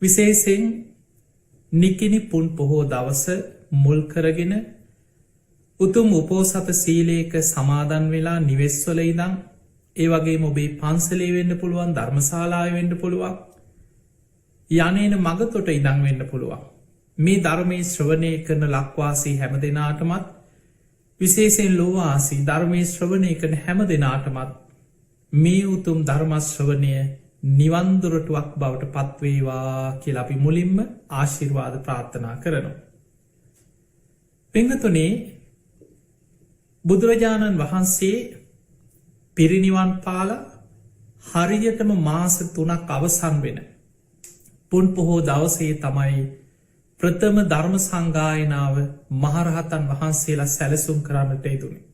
විශේෂයෙන් නිකිනි පුන් පොහෝ දවස මුල් කරගෙන උතුම් උපෝසත සීලයක සමාදන් වෙලා නිවෙස්වල ඉදං ඒ වගේ මොබේ පන්සලේ වෙන්න පුළුවන් ධර්මශාලාව වෙන්න පුළුවන් යනේන මගතොට ඉදං වෙන්න පුළුවන් මේ ධර්මයේ ශ්‍රවණය කරන ලක්වාසී හැම දෙනාටමත් විශේෂෙන් ලෝවාසී ධර්මයේ ශ්‍රවණය කරන හැම දෙනාටමත් මේ උතුම් ධර්මශ්‍රවණය නිවන්දුරටුවක් බවට පත්වේවා කියල අපි මුලින්ම ආශිර්වාද ප්‍රාර්ථනා කරනවා. පිංහතුනේ බුදුරජාණන් වහන්සේ පිරිනිවන් පාල හරියටම මාස 3ක් අවසන් වෙන පුන් පොහෝ දවසේ තමයි ප්‍රථම ධර්ම සංගායනාව මහරහතන් වහන්සේලා සැලසුම් කරන්නට යෙදුණේ.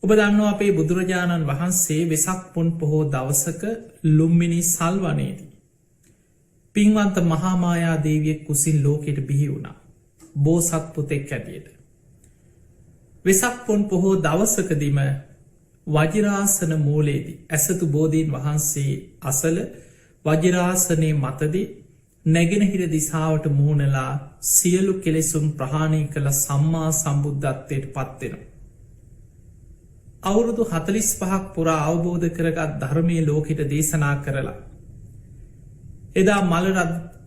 ඔබ දන්නවා අපේ බුදුරජාණන් වහන්සේ වෙසක් පුන් පොහෝ දවසක ලුම්මිනි සල්වනේදී පින්වන්ත මහාමායා දේවියෙක් කුසින් ලෝකෙට බිහි වුණා බෝසත් පුතෙක් ඇටියට. වෙසක් පුන් පොහෝ දවසකදිම වජිරාසන මූලේදී ඇසතු බෝධීන් වහන්සේ අසල වජිරාසනය මතදී නැගෙනහිර දිසාවට මුහුණලා සියලු කෙලෙසුම් ප්‍රහාණය කළ සම්මා සම්බුද්ධත්වයට පත්වෙනවා. අවුරුදු 45ක් පුරා අවබෝධ කරගත් ධර්මය ලෝකෙට දේශනා කරලා. එදා මල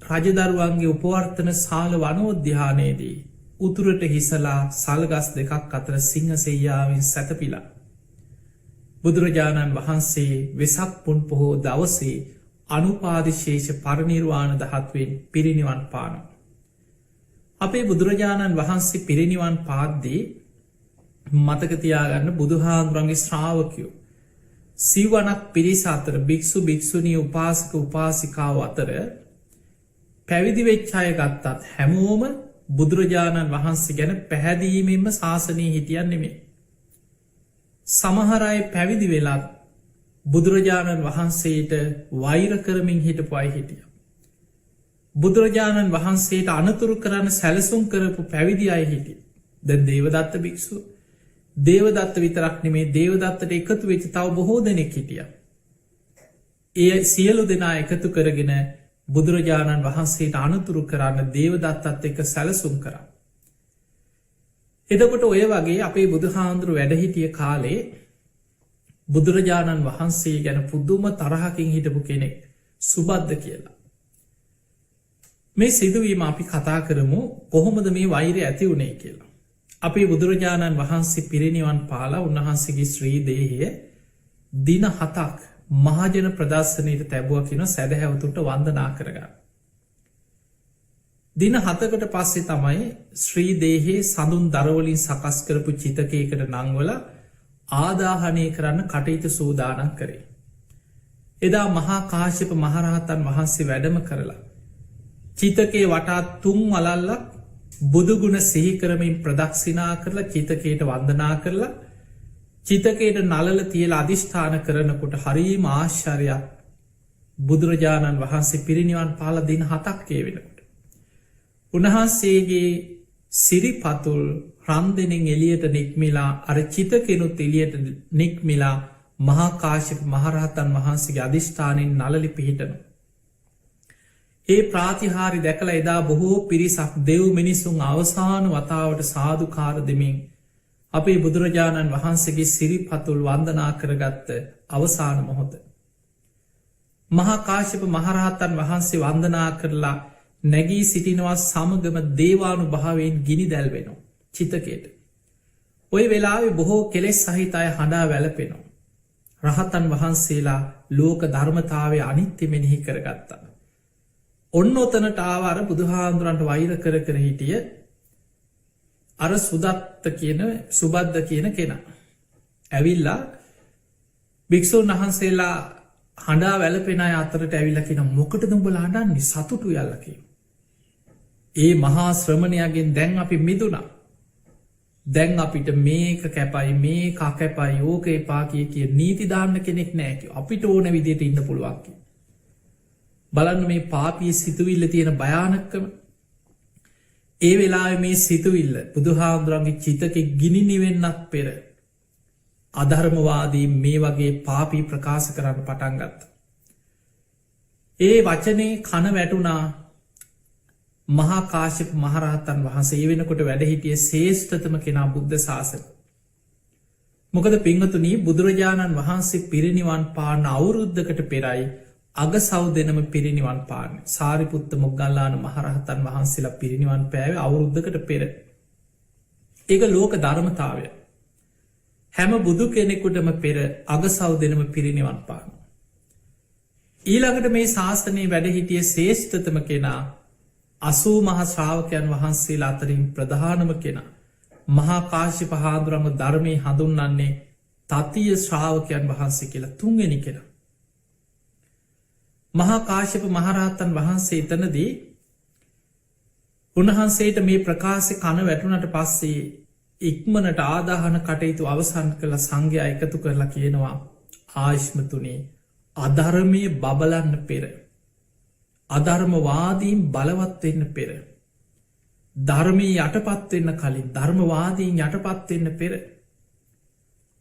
රජදරුවන්ගේ උපවර්තන සාල වනෝද්‍යානයේදී උතුරට හිසලා සල්ගස් දෙකක් අතර සිංහසෙයාවෙන් සැතපිලා. බුදුරජාණන් වහන්සේ වෙසක් පුන් පොහෝ දවසේ අනුපාදිශේෂ පරනිර්වාණ දහත්වෙන් පිරිනිවන් පාන. අපේ බුදුරජාණන් වහන්සේ පිරිනිවන් පාද්දී මතකතියාගන්න බුදුහාන්දුරන්ගේ ශ්‍රාවකයෝ සිවනක් පිරිස අතර භික්‍ෂු භික්‍ෂුණී උපාසක උපාසිකාව අතර පැවිදි වෙච්ඡාය ගත්තත් හැමෝම බුදුරජාණන් වහන්සේ ගැන පැහැදීමෙන්ම ශාසනය හිටියන් නෙමේ. සමහරයි පැවිදි වෙලත් බුදුරජාණන් වහන්සේට වෛර කරමින් හිටපු අයි හිටිය. බුදුරජාණන් වහන්සේට අනතුරු කරන්න සැලසුම් කරපු පැවිදි අයි හිටිය. ද දේවදත්ත භික්‍ෂු දේවදත්ත විතරක් නෙමේ දේවදත්තට එකතු වෙච්ච තව බොහෝ දෙනෙක් හිටිය. ඒ සියලු දෙනා එකතු කරගෙන බුදුරජාණන් වහන්සේට අනතුරු කරන්න දේවදත්තත් එක සැලසුම් කර. එදකොට ඔය වගේ අපේ බුදුහාන්දුරු වැඩහිටිය කාලේ බුදුරජාණන් වහන්සේ ගැන පුද්දුම තරහකින් හිටපු කෙනෙක් සුබද්ද කියලා. මේ සිදුවීම අපි කතා කරමු කොහොමද මේ වෛරය ඇති වුණේ කියලා. අපේ බුදුරජාණන් වහන්සේ පිරිනිවන් පාලා උන්වහන්සේගේ ශ්‍රී දේහය දින 7ක් මහජන ප්‍රදර්ශනයට තැබුව කියන සැදැහැවතුට වන්දනා කරගන්න. දින 7කට පස්සේ තමයි ශ්‍රී දේහේ සඳුන් දරවලින් සකස් කරපු චිතකයකට නංවල ආදාහනය කරන්න කටයුතු සූදානන් කරේ. එදා මහා කාශ්‍යප මහරහතන් වහන්සේ වැඩම කරලා. චිතකේ වටා තුන් වලල්ලක් බුදුගුණ සිහිකරමින් ප්‍රදක්ෂිනා කරලා චිතකයට වන්දනා කරලා චිතකයට නලල තියල අධිෂ්ඨාන කරනකොට හරීම ආශ්චර්යක් බුදුරජාණන් වහන්සේ පිරිනිවන් පාල දින 7ක් ඒ වෙනකොට. උන්වහන්සේගේ සිරිපතුල් රන්දෙනෙන් එලියට නික්මිලා අර චිතකෙනුත් එලියට නික්මිලා මහාකාශක මහරහතන් වහන්සේගේ අධිෂ්ඨානයෙන් නලලි පිහිටන. ඒ ප්‍රාතිහාරි දැකළ එදා බොහෝ පිරිසක් දෙව් මිනිසුන් අවසාන වතාවට සාධකාර දෙමින් අපේ බුදුරජාණන් වහන්සේගේ සිරිපතුල් වන්දනා කරගත්ත අවසාන මොහොත. මහාකාශප මහරහතන් වහන්සේ වන්දනා කරලා නැගී සිටිනවා සමගම දේවානු භාවයෙන් ගිනි දැල්වෙනවා චිතකයට. ඔය වෙලාවෙ බොහෝ කෙලෙස් සහිත අය හඬා වැලපෙනවා. රහතන් වහන්සේලා ලෝක ධර්මතාවය අනිත්‍ය මෙනෙහි කරගත්තා. ඔන්න ඔතනට ආවාර බුදුහාන්දුරන්ට වෛර කර හිටිය අර සුදත්ත කියන සුබද්ද කියන කෙනා. ඇවිල්ලා භික්‍ෂූන් වහන්සේලා හඬා වැලපෙන අතරට ඇවිල්ලකින මොකට දුඹල හඩන්නේ සතුටු යල්ලකිව. ඒ මහා ශ්‍රමණයගෙන් දැන් අපි මිදුනා. දැන් අපිට මේක කැපයි මේ කැපයි යෝක එපා කිය නීතිධාන්න කෙනෙක් නෑක අපිට ඕන විදියට ඉන්න පුළුවන්කි. බලන්න මේ පාපිය සිතුවිල්ල තියෙන භයානක්කම ඒ වෙලා මේ සිතුවිල්ල බුදුහාන්දුරන්ගේ චිතක ගිනි නිවෙන්නත් පෙර අධර්මවාදී මේ වගේ පාපී ප්‍රකාශ කරන්න පටන්ගත්ත. ඒ වචනේ කන වැටුනා මහා කාශ්‍යප මහරහතන් වහන්සේ වෙනකොට වැඩ හිටිය ශේෂ්ඨතම කෙනා බුද්ධ ශාසන. මොකද පිංහතුනී බුදුරජාණන් වහන්සේ පිරිනිවන් පාන අවුරුද්ධකට පෙරයි අග සව් දෙනම පිරිනිවන් පාන සාරිපුත්ත මොග්ගල්ලාන මහරහතන් වහන්සේලා පිරිනිවන් පෑව අවුරුද්ධකට පෙර. ඒක ලෝක ධර්මතාවය. හැම බුදු කෙනෙකුටම පෙර අග සව් දෙනම පිරිනිවන් පාන. ඊළඟට මේ ශාස්තනයේ වැඩ හිටිය ශේෂ්ඨතම කෙනා 80 මහා ශ්‍රාවකයන් වහන්සේලා අතරින් ප්‍රධානම කෙනා මහා කාශ්‍යප හාමුදුරුවන්ව ධර්මයේ හඳුන්වන්නේ තතිය ශ්‍රාවකයන් වහන්සේ කියලා තුන්වෙනි කෙනා. මහා කාශ්‍යප මහරහතන් වහන්සේ එතනදී උන්වහන්සේට මේ ප්‍රකාශය කන වැටුණට පස්සේ ඉක්මනට ආදාහන කටයුතු අවසන් කළ සංඝයා එකතු කරලා කියනවා ආශ්මතුනේ අධර්මය බබලන්න පෙර අධර්මවාදීන් බලවත්වෙන්න පෙර ධර්මී යටපත්වෙන්න කලින් ධර්මවාදීන් යටපත්වෙන්න පෙර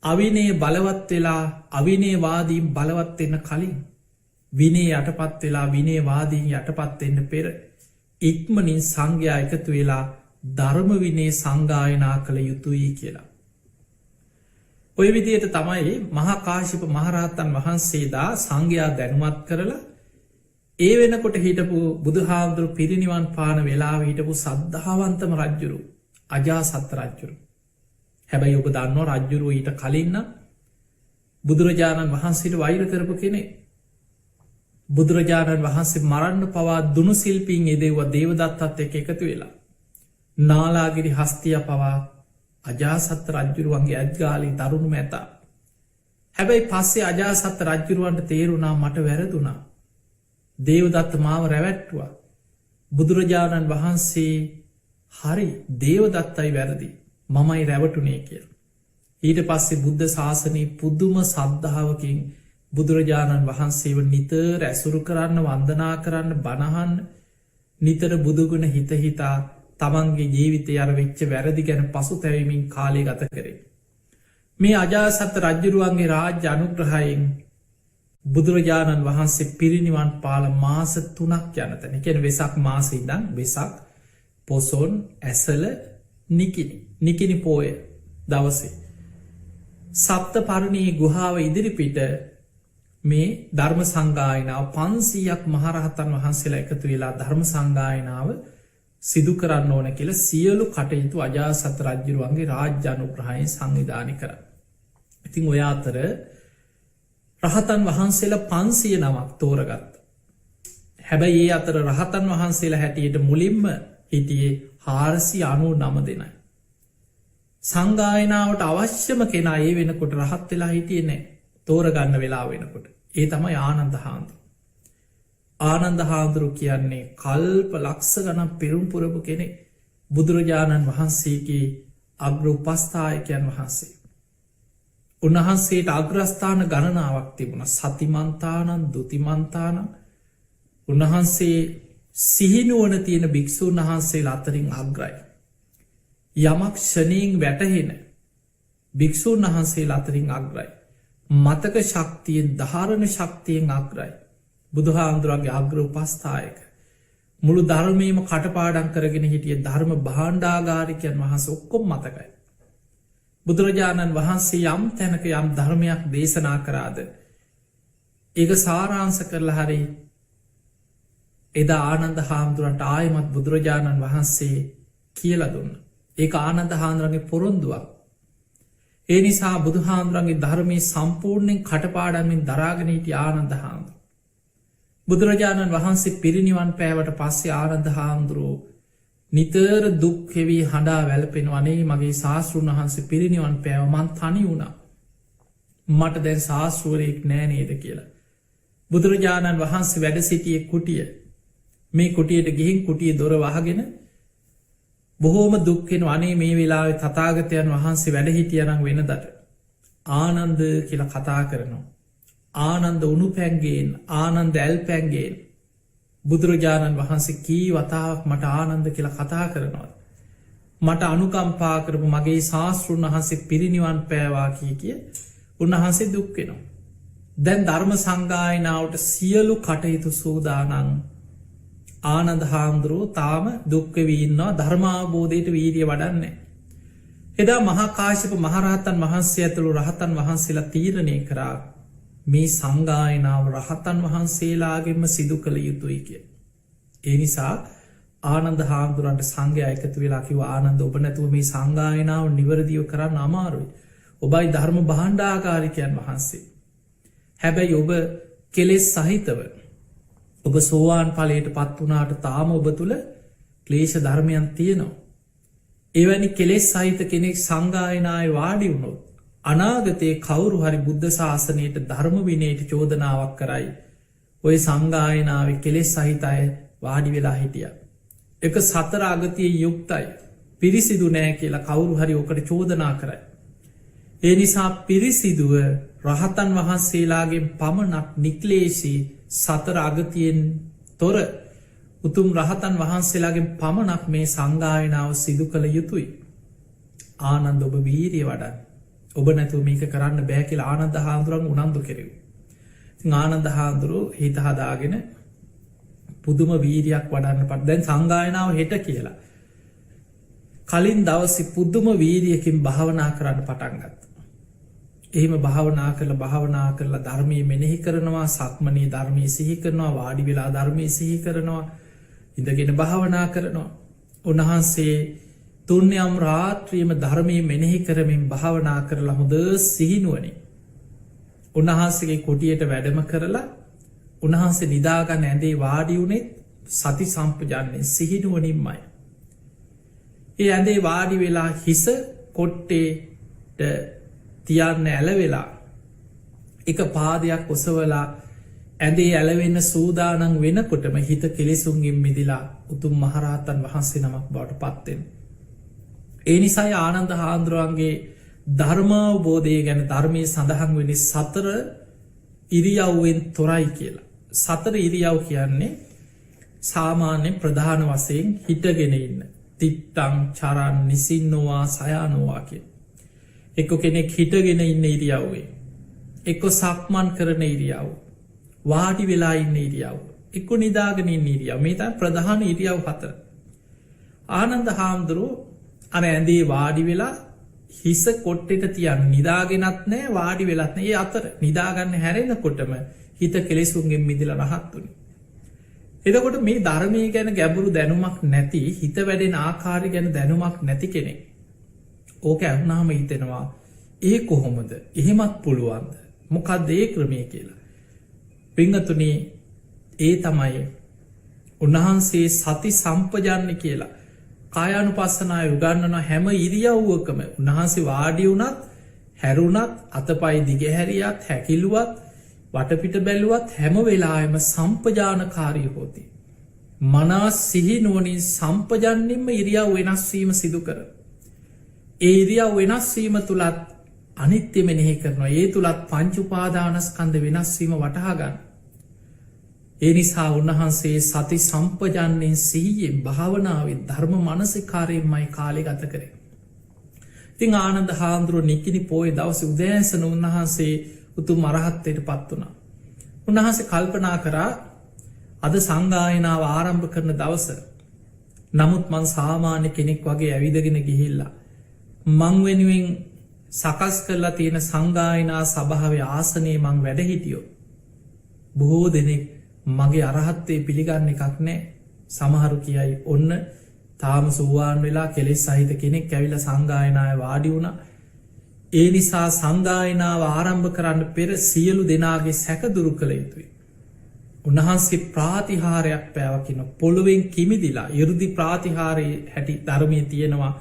අවිනේ බලවත් වෙලා අවිනේවාදීන් බලවත්වෙන්න කලින් විනේ යටපත් වෙලා විනේවාදීන් යටපත්වෙන්න පෙර ඉක්මනින් සංඝයා එකතු වෙලා ධර්ම විනේ සංගායනා කළ යුතුයි කියලා. ඔය විදියට තමයි මහා කාශ්‍යප මහරහතන් වහන්සේදා සංඝයා දැනුවත් කරලා ඒ වෙනකොට හිටපු බුදුහාමුදුරු පිරිනිවන් පාන වෙලාව හිටපු සද්ධාවන්තම රජ්ජුරු අජාසත් රජ්ජුරු. හැබැයි ඔබ දන්නවා රජ්ජුරුව ඊට කලින්න්න බුදුරජාණන් වහන්සේට වෛර කරපු කෙනෙ. බුදුරජාණන් වහන්සේ මරන්න පවා දුනු සිල්පීන් එදෙව්ව දේවදත්තත් එක එකතු වෙලා. නාලාගිරි හස්තිය පවා අජාසත්ත රජ්ජුරුවන්ගේ ඇත්ගාලි දරුණු මැතා. හැබැයි පස්සේ අජාසත්ත රජ්ජුරුවන්ට තේරුණා මට වැරදුනා. දේවදත්ත මාව රැවැට්ටුවා. බුදුරජාණන් වහන්සේ හරි දේවදත්තයි වැරදි මමයි රැවටුනේ කියල. ඊට පස්සේ බුද්ධ ශාසනී පුද්දුම සද්ධාවකින් බුදුරජාණන් වහන්සේව නිතර ඇසුරු කරන්න වන්දනා කරන්න බණහන්න නිතර බුදුගුණ හිතහිතා තමන්ගේ ජීවිතය අර වෙච්ච වැරදි ගැන පසු තැවීමින් කාලය ගත කරේ. මේ අජාසත්ත රජ්ජුරුවන්ගේ රාජ්‍ය අනුග්‍රහයෙන් බුදුරජාණන් වහන්සේ පිරිනිවන් පාල මාස 3ක් යනතන එකෙන වෙසක් මාස ඉදන් වෙසක් පොසොන් ඇසල නිකිනි පෝය දවසේ. සප්ත පරණයේ ගුහාව ඉදිරිපිට මේ ධර්ම සංගායනාව 500ක් මහරහතන් වහන්සේලා එකතු වෙලා ධර්ම සංගායනාව සිදු කරන්න ඕන කියල සියලු කටයුතු අජාසත් රජ්ජුරුවන්ගේ රාජ්‍ය අනුග්‍රහයෙන් සංවිධානය කර. ඉතිං ඔය අතර රහතන් වහන්සේලා 500 නමක් තෝරගත්ත. හැබැයි ඒ අතර රහතන් වහන්සේලා හැටියට මුලින්ම හිටියේ 499 දෙනයි. සංගායනාවට අවශ්‍යම කෙනා ඒ වෙනකොට රහත් වෙලා හිටියේ නෑ තෝරගන්න වෙලා වෙනකොට. ඒ තමයි ආනන්ද හාමුදුරුවෝ. ආනන්ද හාමුදුරුවෝ කියන්නේ කල්ප ලක්ෂ ගණන් පෙරුම්පුරපු කෙනෙක් බුදුරජාණන් වහන්සේගේ අග්‍ර උපස්ථායකයන් වහන්සේ. උන්වහන්සේට අග්‍රස්ථාන ගණනාවක් තිබුණ සතිමන්තානන් දුතිමන්තානන් උන්වහන්සේ සිහිනුවන තියෙන භික්‍ෂූන් වහන්සේ අතරින් අග්‍රයි. යමක් ෂණීන් වැටහෙන භික්‍ෂූන් වහන්සේ අතරින් අග්‍රයි. මතක ශක්තියෙන් ධාරණ ශක්තියෙන් අග්‍රයි. බුදුහාමුදුරන්ගේ අග්‍ර උපස්ථායක. මුළු ධර්මයම කටපාඩන් කරගෙන හිටිය ධර්ම භාණ්ඩාගාරිකයන් වහස ඔක්කොම් මතකයි. බුදුරජාණන් වහන්සේ යම් තැනක යම් ධර්මයක් දේශනා කරාද ඒක සාරාංශ කරලා හරි එදා ආනන්ද හාමුදුරන්ට ආයමත් බුදුරජාණන් වහන්සේ කියල දුන්න. ඒක ආනන්ද හාමුදුරන්ගේ පොරොන්දුවක්. ඒ නිසා බුදුහාමුදුරන්ගේ ධර්මය සම්පූර්ණයෙන් කටපාඩන්මින් දරාගෙනීට ආනන්ද හාමුදුර. බුදුරජාණන් වහන්සේ පිරිනිවන් පෑවට පස්සේ ආනන්ද හාමුදුරුවෝ නිතර දුක්හෙවී හඬා වැලපෙන වනේ මගේ ශාස්තෘන් වහන්සේ පිරිනිවන් පෑවමන් තනි වුණා. මට දැන් ශාස්තෘවරයෙක් නෑ නේද කියලා. බුදුරජාණන් වහන්සේ වැඩ සිටිය කුටිය මේ කුටියට ගිහින් කුටිය දොර වහගෙන බොහෝම දුක්කෙන වනේ මේ වෙලාවෙ තතාගතයන් වහන්සේ වැඩ හිටියනං වෙනදට ආනන්ද කියලා කතා කරනවා. ආනන්ද උණු පැන්ගේෙන් ආනන්ද ඇල් පැන්ගේෙන් බුදුරජාණන් වහන්සේ කී වතාවක් මට ආනන්ද කියලා කතා කරනවා. මට අනුකම්පා කරපු මගේ ශාස්තෘන් වහන්සේ පිරිනිවන් පෑවා කිය උන්වහන්සේ දුක්වෙනවා. දැන් ධර්ම සංගායනාවට සියලු කටයුතු සූදානං ආනන්ද හාමුදුරුවෝ තාම දුක්කවීන්නවා ධර්මාබෝධයට වීරිය වඩන්නේ. එදා මහාකාශප මහරහතන් වහන්සේ ඇතුළු රහතන් වහන්සේලා තීරණය කරා මේ සංගායනාව රහතන් වහන්සේලාගෙන්ම සිදු කළ යුතුයි කිය. ඒ නිසා ආනන්ද හාමුදුරන්ට සංඝයා එකතු වෙලා කිව්වා ආනන්ද ඔබ නැතුව මේ සංගායනාව නිවැරදිව කරන්න අමාරුයි. ඔබයි ධර්ම භාණ්ඩාගාරිකයන් වහන්සේ. හැබැයි ඔබ කෙලෙස් සහිතව ඔබ සෝවාන් ඵලයට පත් වුණාට තාම ඔබ තුළ ක්ලේශ ධර්මයන් තියෙනවා. එවැනි කෙලෙස් සහිත කෙනෙක් සංගායනාවේ වාඩි වුණොත් අනාගතයේ කවුරු හරි බුද්ධ ශාසනයට ධර්ම විනයට චෝදනාවක් කරයි. ඔය සංගායනාවේ කෙලෙස් සහිත අය වාඩි වෙලා හිටිය. එක සතර අගතිය යුක්තයි පිරිසිදු නෑ කියලා කවුරු හරි ඕකට චෝදනා කරයි. ඒ නිසා පිරිසිදුව රහතන් වහන්සේලාගේ පමණක් නික්ලේශී සතර අගතියෙන් තොර උතුම් රහතන් වහන්සේලාගේ පමණක් මේ සංගායනාව සිදු කළ යුතුයි. ආනන්ද ඔබ වීරිය වඩන් ඔබ නැතුව මේක කරන්න බෑ කියලා ආනන්ද හාමුදුරන් උනන්දු කෙරෙව්. ආනන්ද හාමුදුරුවෝ හිත හදාගෙන පුදුම වීරියක් වඩන්න පට දැන් සංගායනාව හෙට කියලා. කලින් දවසි පුද්දුම වීරියකින් භාවනා කරන්න පටන්ගත්. එහෙම භාවනා කරලා ධර්මය මෙනෙහි කරනවා සක්මනී ධර්මය සිහි කරනවා වාඩි වෙලා ධර්මය සිහි කරනවා ඉඳගෙන භාවනා කරනවා. උන්වහන්සේ තුන්යම් රාත්‍රියම ධර්මය මෙනෙහි කරමින් භාවනා කරලා හොඳ සිහිනුවනි. උන්වහන්සේගේ කොටියට වැඩම කරලා උන්වහන්සේ නිදාගන්න ඇඳේ වාඩි වුණෙත් සති සම්පජන්නේ සිහිනුවනින්මයි. ඒ ඇඳේ වාඩි වෙලා හිස කොට්ටේට තියන්න ඇලවෙලා එක පාදයක් ඔසවලා ඇඳේ ඇලවෙන්න සූදානන් වෙනකොටම හිත කෙලෙසුන්ගින් මිදිලා උතුම් මහරහතන් වහන්සේ නමක් බවට පත්වෙන්. ඒ නිසායි ආනන්ද හාමුදුරුවන්ගේ ධර්මාවබෝධය ගැන ධර්මය සඳහන් වෙනි සතර ඉරියව්වෙන් තොරයි කියලා. සතර ඉරියව් කියන්නේ සාමාන්‍යෙන් ප්‍රධාන වසයෙන් හිටගෙන ඉන්න. තිට්ටං චරන් නිසින්නවා සයානවා කිය. එක්කො කෙනෙක් හිටගෙන ඉන්න ඉරියව්වේ. එක්කො සක්මන් කරන ඉරියව්. වාඩි වෙලා ඉන්න ඉරියව්. එක්කො නිදාගෙන ඉන්න ඉරියව්. මේ තම ප්‍රධාන ඉරියව් හතර. ආනන්ද හාමුදුරුවෝ අර ඇඳේ වාඩි වෙලා හිස කොට්ටෙට තියන් නිදාගෙනත් නෑ වාඩි වෙලත් ඒ අතර නිදාගන්න හැරෙනකොටම හිත කෙලෙසුන්ගෙන් මිදිල රහත්තුනි. එදකොට මේ ධර්මය ගැන ගැඹුරු දැනුමක් නැති හිත වැඩෙන ආකාරය ගැන දැනුමක් නැති කෙනෙක්. ඕක ඇහුනාම හිතෙනවා ඒ කොහොමද එහෙමත් පුළුවන්ද මොකක්ද ඒ ක්‍රමය කියලා. පිංගතුනේ ඒ තමයි උන්වහන්සේ සති සම්පජන්න කියලා කායනු පස්සනාය උගන්නන හැම ඉරියව්වකම උන්වහන්සේ වාඩි වුනත් හැරුණත් අතපයි දිගහැරියත් හැකිලුවත් වටපිට බැලුවත් හැම වෙලායම සම්පජානකාරී හෝති. මනා සිහිනුවනින් සම්පජන්නින්ම ඉරියව් වෙනස්වීම සිදු කර. ඒ ඉරියව් වෙනස්වීම තුළත් අනිත්‍ය මෙනෙහි කරනවා ඒ තුළත් පංචුපාදානස්කන්ද වෙනස්වීම වටහාගන්න. ඒ නිසා උන්වහන්සේ සති සම්පජන්නයෙන් සීයෙන් භාවනාවෙන් ධර්ම මනසිකාරයෙන්මයි කාලෙ ගත කරේ. ඉතිං ආනන්ද හාමුදුරුව නිකිනි පෝය දවස උදෑසන උන්වහන්සේ උතු මරහත්තයට පත් වනා. උන්වහන්සේ කල්පනා කරා අද සංගායනාව ආරම්භ කරන දවස. නමුත් මං සාමාන්‍ය කෙනෙක් වගේ ඇවිදගෙන ගිහිල්ලා. මං වෙනුවෙන් සකස් කරලා තියෙන සංගායනා සභාව ආසනයේ මං වැඩහිටියෝ. බොහෝ දෙනෙක් මගේ අරහත්තේ පිළිගන්න එකක් නෑ සමහරු කියයි ඔන්න තාම සුවාන් වෙලා කෙලෙස් සහිත කෙනෙක් ඇවිල සංගායනාය වාඩි වුණ. ඒ නිසා සංගායනාව ආරම්භ කරන්න පෙර සියලු දෙනාගේ සැකදුරු කළ යුතුයි. උන්වහන්සේ ප්‍රාතිහාරයක් පැවකින පොළුවෙන් කිමිදිලා යුරුදි ප්‍රාතිහාරය හැටි ධර්මය තියෙනවා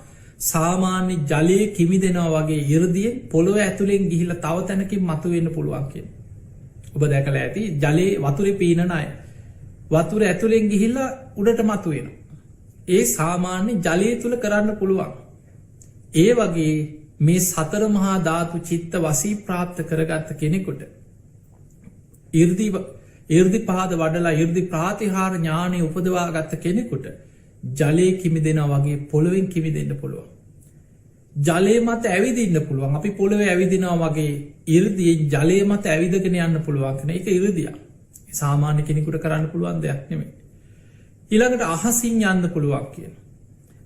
සාමාන්‍ය ජලය කිමි දෙනවා වගේ ඉරදියෙන් පොළොව ඇතුළෙන් ගිහිල තව තැනකින් මතුවෙන්න පුළුවන්කින්. ඔබ දැකල ඇති ජලයේ වතුරෙ පීනන අය වතුර ඇතුළෙන් ගිහිල්ලා උඩට මතුවෙන. ඒ සාමාන්‍ය ජලය තුළ කරන්න පුළුවන්. ඒ වගේ මේ සතර මහා ධාතු චිත්ත වසී ප්‍රාප්ත කරගත්ත කෙනෙකුට ඉර්දි පහද වඩලා ඉර්දි ප්‍රාතිහාර ඥානය උපදවා ගත්ත කෙනෙකුට ජලය කිමි දෙෙන වගේ පොළොවෙන් කිමි දෙන්න පුළුවන්. ජලය මත ඇවිදින්න පුළුවන් අපි පොළොව ඇවිදිනවා වගේ ඉරදිය ජලය මත ඇවිදගෙන යන්න පුළුවන් කන එක ඉරදිය සාමාන්‍ය කෙනෙකුට කරන්න පුළුවන් දෙයක් නෙමේ ඊළඟට අහසින් යන්න පුළුවන් කියන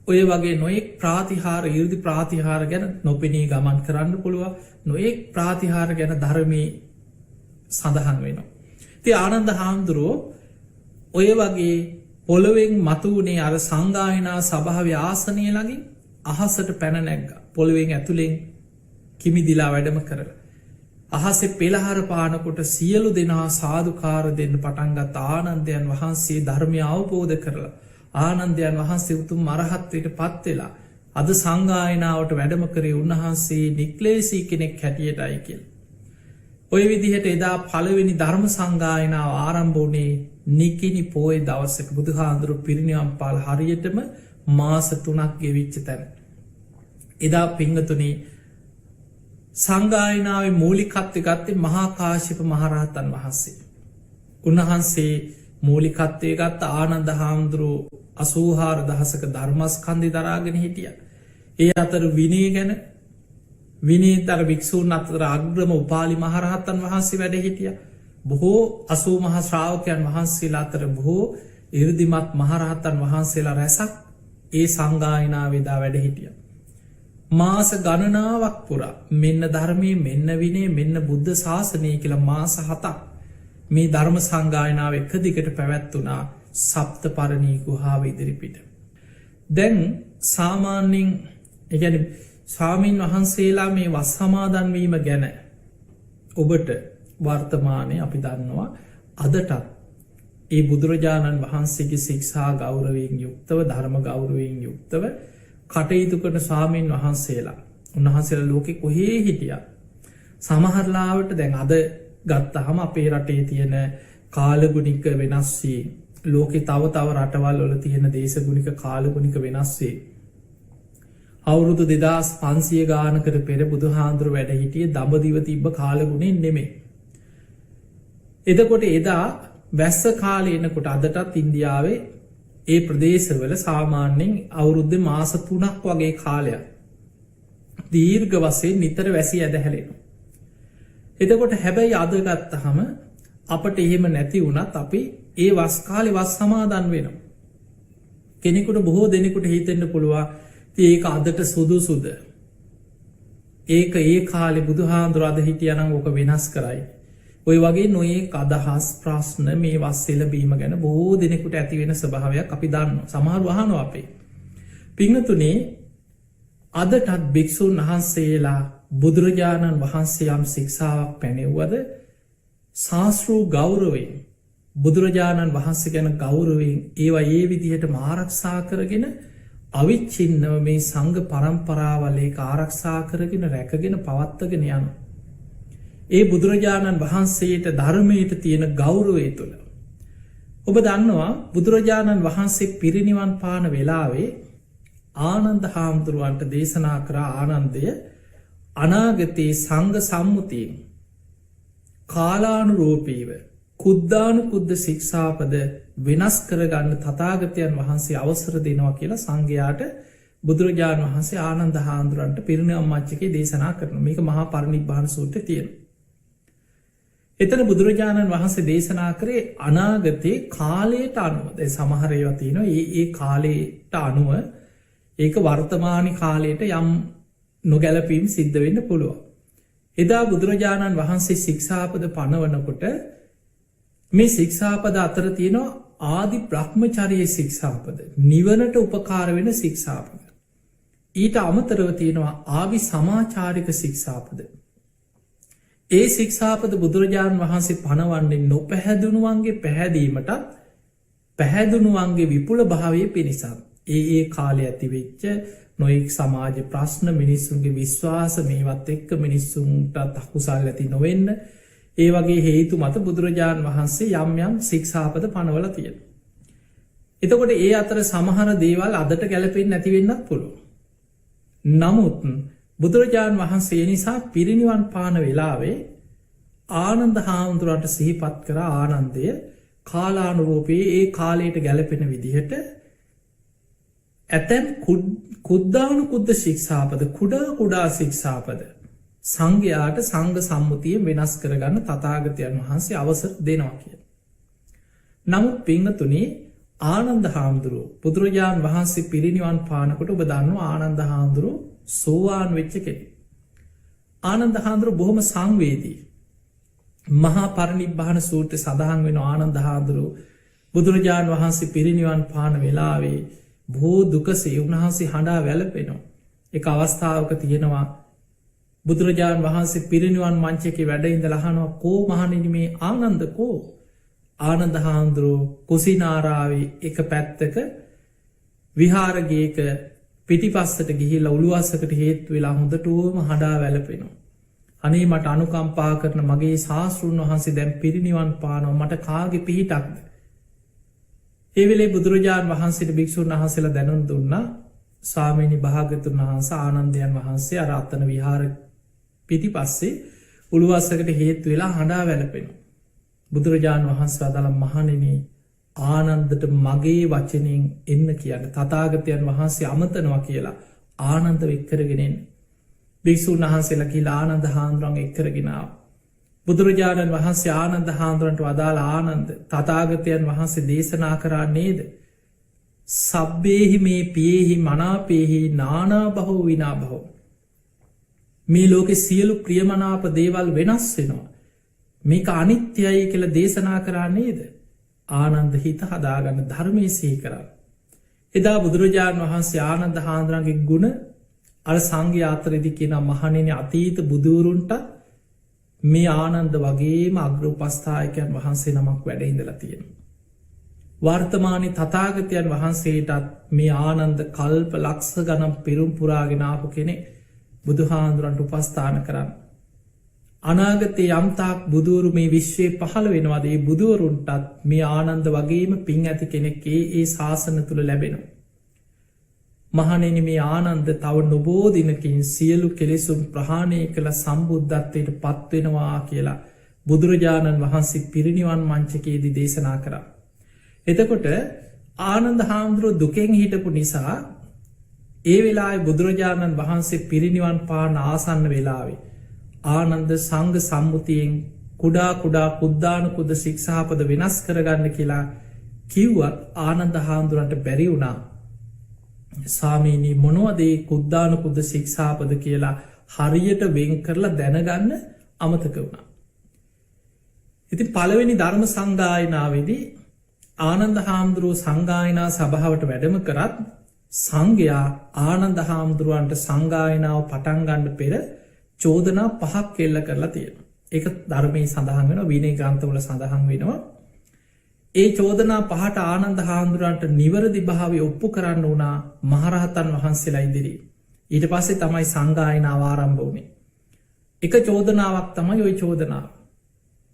ඔය වගේ නොයෙක් ප්‍රාතිහාර ඉරදි ප්‍රාතිහාර ගැන නොපෙනී ගමන් කරන්න පුළුව නොයෙක් ප්‍රාතිහාර ගැන ධර්මී සඳහන් වෙනවා ති ආනන්ද හාමුදුරුවෝ ඔය වගේ පොළොවෙන් මතුවනේ අර සංගායනා සභාව ආසනය ලගින් අහසට පැන නැග්ග පොළොවෙන් ඇතුළෙන් කිමිදිලා වැඩම කරලා. අහසේ පෙළහර පානකොට සියලු දෙනා සාධකාර දෙන්න පටන්ගත් ආනන්දයන් වහන්සේ ධර්මය අවබෝධ කරලා. ආනන්දයන් වහන්සේ උතුම් මරහත්වයට පත්වෙලා. අද සංගායනාවට වැඩම කරේ උන්වහන්සේ නික්ලේසී කෙනෙක් හැටියට අයිකෙල්. ඔය විදිහට එදා පළවෙනි ධර්ම සංගායනාව ආරම්භෝනේ නිකිනි පෝය දවස්සක බුදුහාන්දුරු පිරිනිවම් පාල හරියටම මාස 3ක් ගෙවිච්ච තැන. එදා පිංගතුනේ සංගායනාවේ මූලිකත්ව ගත්තේ මහාකාශිප මහරහතන් වහන්සේ. උන්වහන්සේ මූලිකත්වය ගත්ත ආනන්ද හාමුදුරුව 84,000ක ධර්මස්කන්ධි දරාගෙන හිටිය. ඒ අතර විනය ගැන විනීතර භික්‍ෂූන් අතර අග්‍රම උපාලි මහරහතන් වහන්සේ වැඩ හිටිය. බොහෝ 80 මහා ශ්‍රාවකයන් වහන්සේලා අතර බොහෝ ඉර්දිමත් මහරහතන් වහන්සේලා රැසක් ඒ සංගායනාවේදා වැඩ හිටිය. මාස ගණනාවක් පුරා මෙන්න ධර්මය මෙන්න විනේ මෙන්න බුද්ධ ශාසනය කියල මාස 7ක් මේ ධර්ම සංගායනාව එක දිගට පැවැත්වනා සප්ත පරණී ගුහාව ඉදිරිපිට. දැන් සාමාන්‍යින් එකැන ස්වාමීන් වහන්සේලා මේ වස් සමාදන්වීම ගැන ඔබට වර්තමානය අපි දන්නවා අදටත් ඒ බුදුරජාණන් වහන්සේගේ ශික්ෂා ගෞරවයෙන් යුක්තව ධර්ම ගෞරවයෙන් යුක්තව කටයුතු කරන ස්වාමීන් වහන්සේලා උන්වහන්සේලා ලෝකෙ කොහේ හිටිය සමහරලාවට දැන් අද ගත්තහම අපේ රටේ තියෙන කාලගුණික වෙනස්සේ ලෝකෙ තව රටවල් වල තියෙන දේශගුණික කාලගුණික වෙනස්සේ අවුරුදු 2500 ගානකට පෙර බුදුහාන්දුර වැඩ හිටිය දඹදිව තිබ්බ කාලගුණෙන් නෙමේ. එතකොට එදා වැස්ස කාලය එනකොට අදටත් ඉන්දියාවේ ඒ ප්‍රදේශවල සාමාන්‍යෙන් අවුරුද්ධ මාස 3ක් වගේ කාලයක් දීර්ඝ වසයෙන් නිතර වැසි ඇදහැලෙනු. එතකොට හැබැයි අදගත්තහම අපට එහෙම නැති වුණත් අපි ඒ වස්කාලෙ වස් සමාදන් වෙනවා. කෙනෙකුට බොහෝ දෙනෙකුට හිතෙන්න්න පුළුවන් ඒක අදට සුදුසුද. ඒක ඒ කාලෙ බුදුහාන්දුර අද හිටියනම් ඕක වෙනස් කරයි. ඔය වගේ නොඒ අදහස් ප්‍රශ්න මේ වස්සෙල බීම ගැන බොහෝ දෙනෙකුට ඇතිවෙන ස්වභාවයක් අපි දන්න සමහර වහනො අපේ. පිංහතුනේ අදටත් භික්‍ෂූන් වහන්සේලා බුදුරජාණන් වහන්සේ යම් ශික්ෂාවක් පැනෙව්වද ශාස්තෘ ගෞරවයෙන් බුදුරජාණන් වහන්සේ ගැන ගෞරවයෙන් ඒවා ඒ විදිහට ආරක්ෂා කරගෙන අවිච්චින්නව මේ සංඝ පරම්පරාවලේ ආරක්ෂා කරගෙන රැකගෙන පවත්තගෙන යන. ඒ බුදුරජාණන් වහන්සේට ධර්මයට තියෙන ගෞරවය තුළ. ඔබ දන්නවා බුදුරජාණන් වහන්සේ පිරිනිවන් පාන වෙලාවේ ආනන්ද හාමුදුරුවන්ට දේශනා කරා ආනන්දය අනාගතයේ සංඝ සම්මුතියෙන් කාලානුරූපීව කුද්දානු කුද්ද ශික්ෂාපද වෙනස් කරගන්න තථාගතයන් වහන්සේ අවසර දෙනවා කියලා සංඝයාට බුදුරජාණන් වහන්සේ ආනන්ද හාමුදුරන්ට පිරිනිවන් මච්චකේ දේශනා කරන මේක මහා පරිනිබ්බාන සූත්‍රයේ තියෙන. එතන බුදුරජාණන් වහන්සේ දේශනා කරේ අනාගතයේ කාලයට අනුව සමහර ඒවා තියෙනවා ඒ කාලයට අනුව ඒක වර්තමාන කාලයට යම් නොගැලපීම් සිද්ධ වෙන්න පුළුවන්. එදා බුදුරජාණන් වහන්සේ ශික්ෂාපද පනවනකොට මේ ශික්ෂාපද අතර තියෙනවා ආදි බ්‍රහ්මචරිය ශික්ෂාපද නිවනට උපකාර වෙන ශික්ෂාපද. ඊට අමතරව තියෙනවා ආවි සමාචාරික ශික්ෂාපද. ඒ ශික්ෂාපද බුදුරජාණන් වහන්සේ පනවන්නේ නොපැහැදුණුවන්ගේ පැහැදීමටත් පැහැදුණුවන්ගේ විපුල භාවය පිණිසත්. ඒ කාලය ඇතිවෙච්ච නොයෙක් සමාජ ප්‍රශ්න මිනිස්සුන්ගේ විශ්වාස මේවත් එක්ක මිනිස්සුන්ටත් අකුසල් ඇති නොවෙන්න ඒ වගේ හේතු මත බුදුරජාණන් වහන්සේ යම් යම් ශික්ෂාපද පනවල තියෙන. එතකොට ඒ අතර සමහර දේවල් අදට ගැලපෙන් නැතිවෙන්නත් පුළුව. නමුත් බුදුරජාණන් වහන්සේ නිසා පිරිනිවන් පාන වෙලාවේ ආනන්ද හාමුදුරන්ට සිහිපත් කර ආනන්දය කාලානුරූපයේ ඒ කාලයට ගැලපෙන විදිහට ඇතැම් කුද්දානු කුද්ද ශික්ෂාපද කුඩා ශික්ෂාපද සංඝයාට සංඝ සම්මුතිය වෙනස් කරගන්න තථාගතයන් වහන්සේ අවසර දෙනවා කිය. නමුත් පිංහතුනේ ආනන්ද හාමුදුරුව බුදුරජාණන් වහන්සේ පිරිනිවන් පානකොට ඔබ දන්නු ආනන්ද හාමුදුරුව සෝවාන් වෙච්ච කෙනෙක්. ආනන්ද හාමුදුරුව බොහොම සංවේදී. මහා පරිනිබ්බාන සූත්‍රයේ සඳහන් වෙන ආනන්ද හාමුදුරුව බුදුරජාණන් වහන්සේ පිරිනිවන් පාන වෙලාවේ බොහෝ දුකසේ උන්වහන්සේ හඬා වැළපෙනවා. එක අවස්ථාවක තියෙනවා බුදුරජාණන් වහන්සේ පිරිනිවන් මංචකේ වැඩ ඉඳලා අහනවා කෝ මහණෙනි මේ ආනන්ද කෝ? ආනන්ද හාමුදුරුව කුසිනාරාවේ එක පැත්තක විහාරගේක පිටිපස්සට ගිහිල්ලා උළුවස්සකට හේතු වෙලා හොඳටම හඬා වැළපෙනවා. අනේ මට අනුකම්පා කරන මගේ ශාස්තෘන් වහන්සේ දැන් පිරිනිවන් පානවා මට කාගේ පිහිටක්ද? ඒ වෙලේ බුදුරජාණන් වහන්සේට භික්ෂුන් වහන්සේලා දැනුම් දුන්නා ස්වාමීනි භාග්‍යවතුන් වහන්සේ ආනන්දයන් වහන්සේ අර අතන විහාර පිටිපස්සේ උළුවස්සකට හේතු වෙලා හඬා වැළපෙනවා. බුදුරජාණන් වහන්සේ වදාළ මහණෙනි ආනන්දට මගේ වචනෙන් එන්න කියන්න තථාගතයන් වහන්සේ අමතනවා කියලා ආනන්දව එක්කරගෙන එන්න. භික්ෂුන් වහන්සේලා කියලා ආනන්ද හාමුදුරන් එක්කරගෙන ආවා. බුදුරජාණන් වහන්සේ ආනන්ද හාමුදුරන්ට වදාළ ආනන්ද තථාගතයන් වහන්සේ දේශනා කරා නේද? සබ්බේහි මේ පියෙහි මනාපේහි නානා බහෝ විනා බහෝ. මේ ලෝකෙ සියලු ප්‍රියමනාප දේවල් වෙනස් වෙනවා. මේක අනිත්‍යයි කියලා දේශනා කරා නේද? ආනන්ද හිත හදාගන්න ධර්මයේ සිහි කරන්න. එදා බුදුරජාණන් වහන්සේ ආනන්ද හාමුදුරන්ගේ ගුණ අර සංඝයා අතරේදී කියන මහණෙනි අතීත බුදුරුන්ට මේ ආනන්ද වගේම අග්‍රෝපස්ථායකයන් වහන්සේ නමක් වැඩ ඉඳලා තියෙනවා. වර්තමානයේ තථාගතයන් වහන්සේටත් මේ ආනන්ද කල්ප ලක්ෂ ගණන් පිරුම් පුරාගෙන ආපු කෙනෙක් බුදුහාඳුරන්ට උපස්ථාන කරන්න. අනාගතයේ යම්තාක් බුදුවරු මේ විශ්වයේ පහළ වෙනවාද ඒ බුදුවරුන්ටත් මේ ආනන්ද වගේම පින් ඇති කෙනෙක් ඒ ශාසන තුළ ලැබෙනවා. මහණෙනි මේ ආනන්ද තව නොබෝ දිනකින් සියලු කෙලෙසුන් ප්‍රහාණය කළ සම්බුද්ධත්වයට පත්වෙනවා කියලා බුදුරජාණන් වහන්සේ පිරිනිවන් මංචකයේදී දේශනා කරා. එතකොට ආනන්ද හාමුදුරුවෝ දුකෙන් හිටපු නිසා ඒ වෙලාවේ බුදුරජාණන් වහන්සේ පිරිනිවන් පාන ආසන්න වෙලාවේ ආනන්ද සංඝ සම්මුතියෙන් කුඩා කුද්දානුකුද ශික්ෂාපද වෙනස් කරගන්න කියලා කිව්වත් ආනන්ද හාමුදුරන්ට බැරි වුණා. ස්වාමීනී මොනවදේ කුද්දානුකුද ශික්ෂාපද කියලා හරියට වෙන් කරලා දැනගන්න අමතක වුණා. ඉතින් පළවෙනි ධර්ම සංගායනාවේදී ආනන්ද හාමුදුරුවෝ සංගායනා සභාවට වැඩම කරත් සංඝයා ආනන්ද හාමුදුරුවන්ට සංගායනාව පටන් ගන්න පෙර චෝදනා 5ක් එල්ල කරලා තියෙනවා. ඒක ධර්මයේ සඳහන් වෙනවා විනය ග්‍රන්ථවල සඳහන් වෙනවා. ඒ චෝදනා 5ට ආනන්ද හාමුදුරුවන්ට නිවැරදි භාවය ඔප්පු කරන්න වුණා මහරහතන් වහන්සේලා ඉදිරියේ. ඊට පස්සේ තමයි සංගායනාව ආරම්භ වුණේ. එක චෝදනාවක් තමයි ওই චෝදනාව.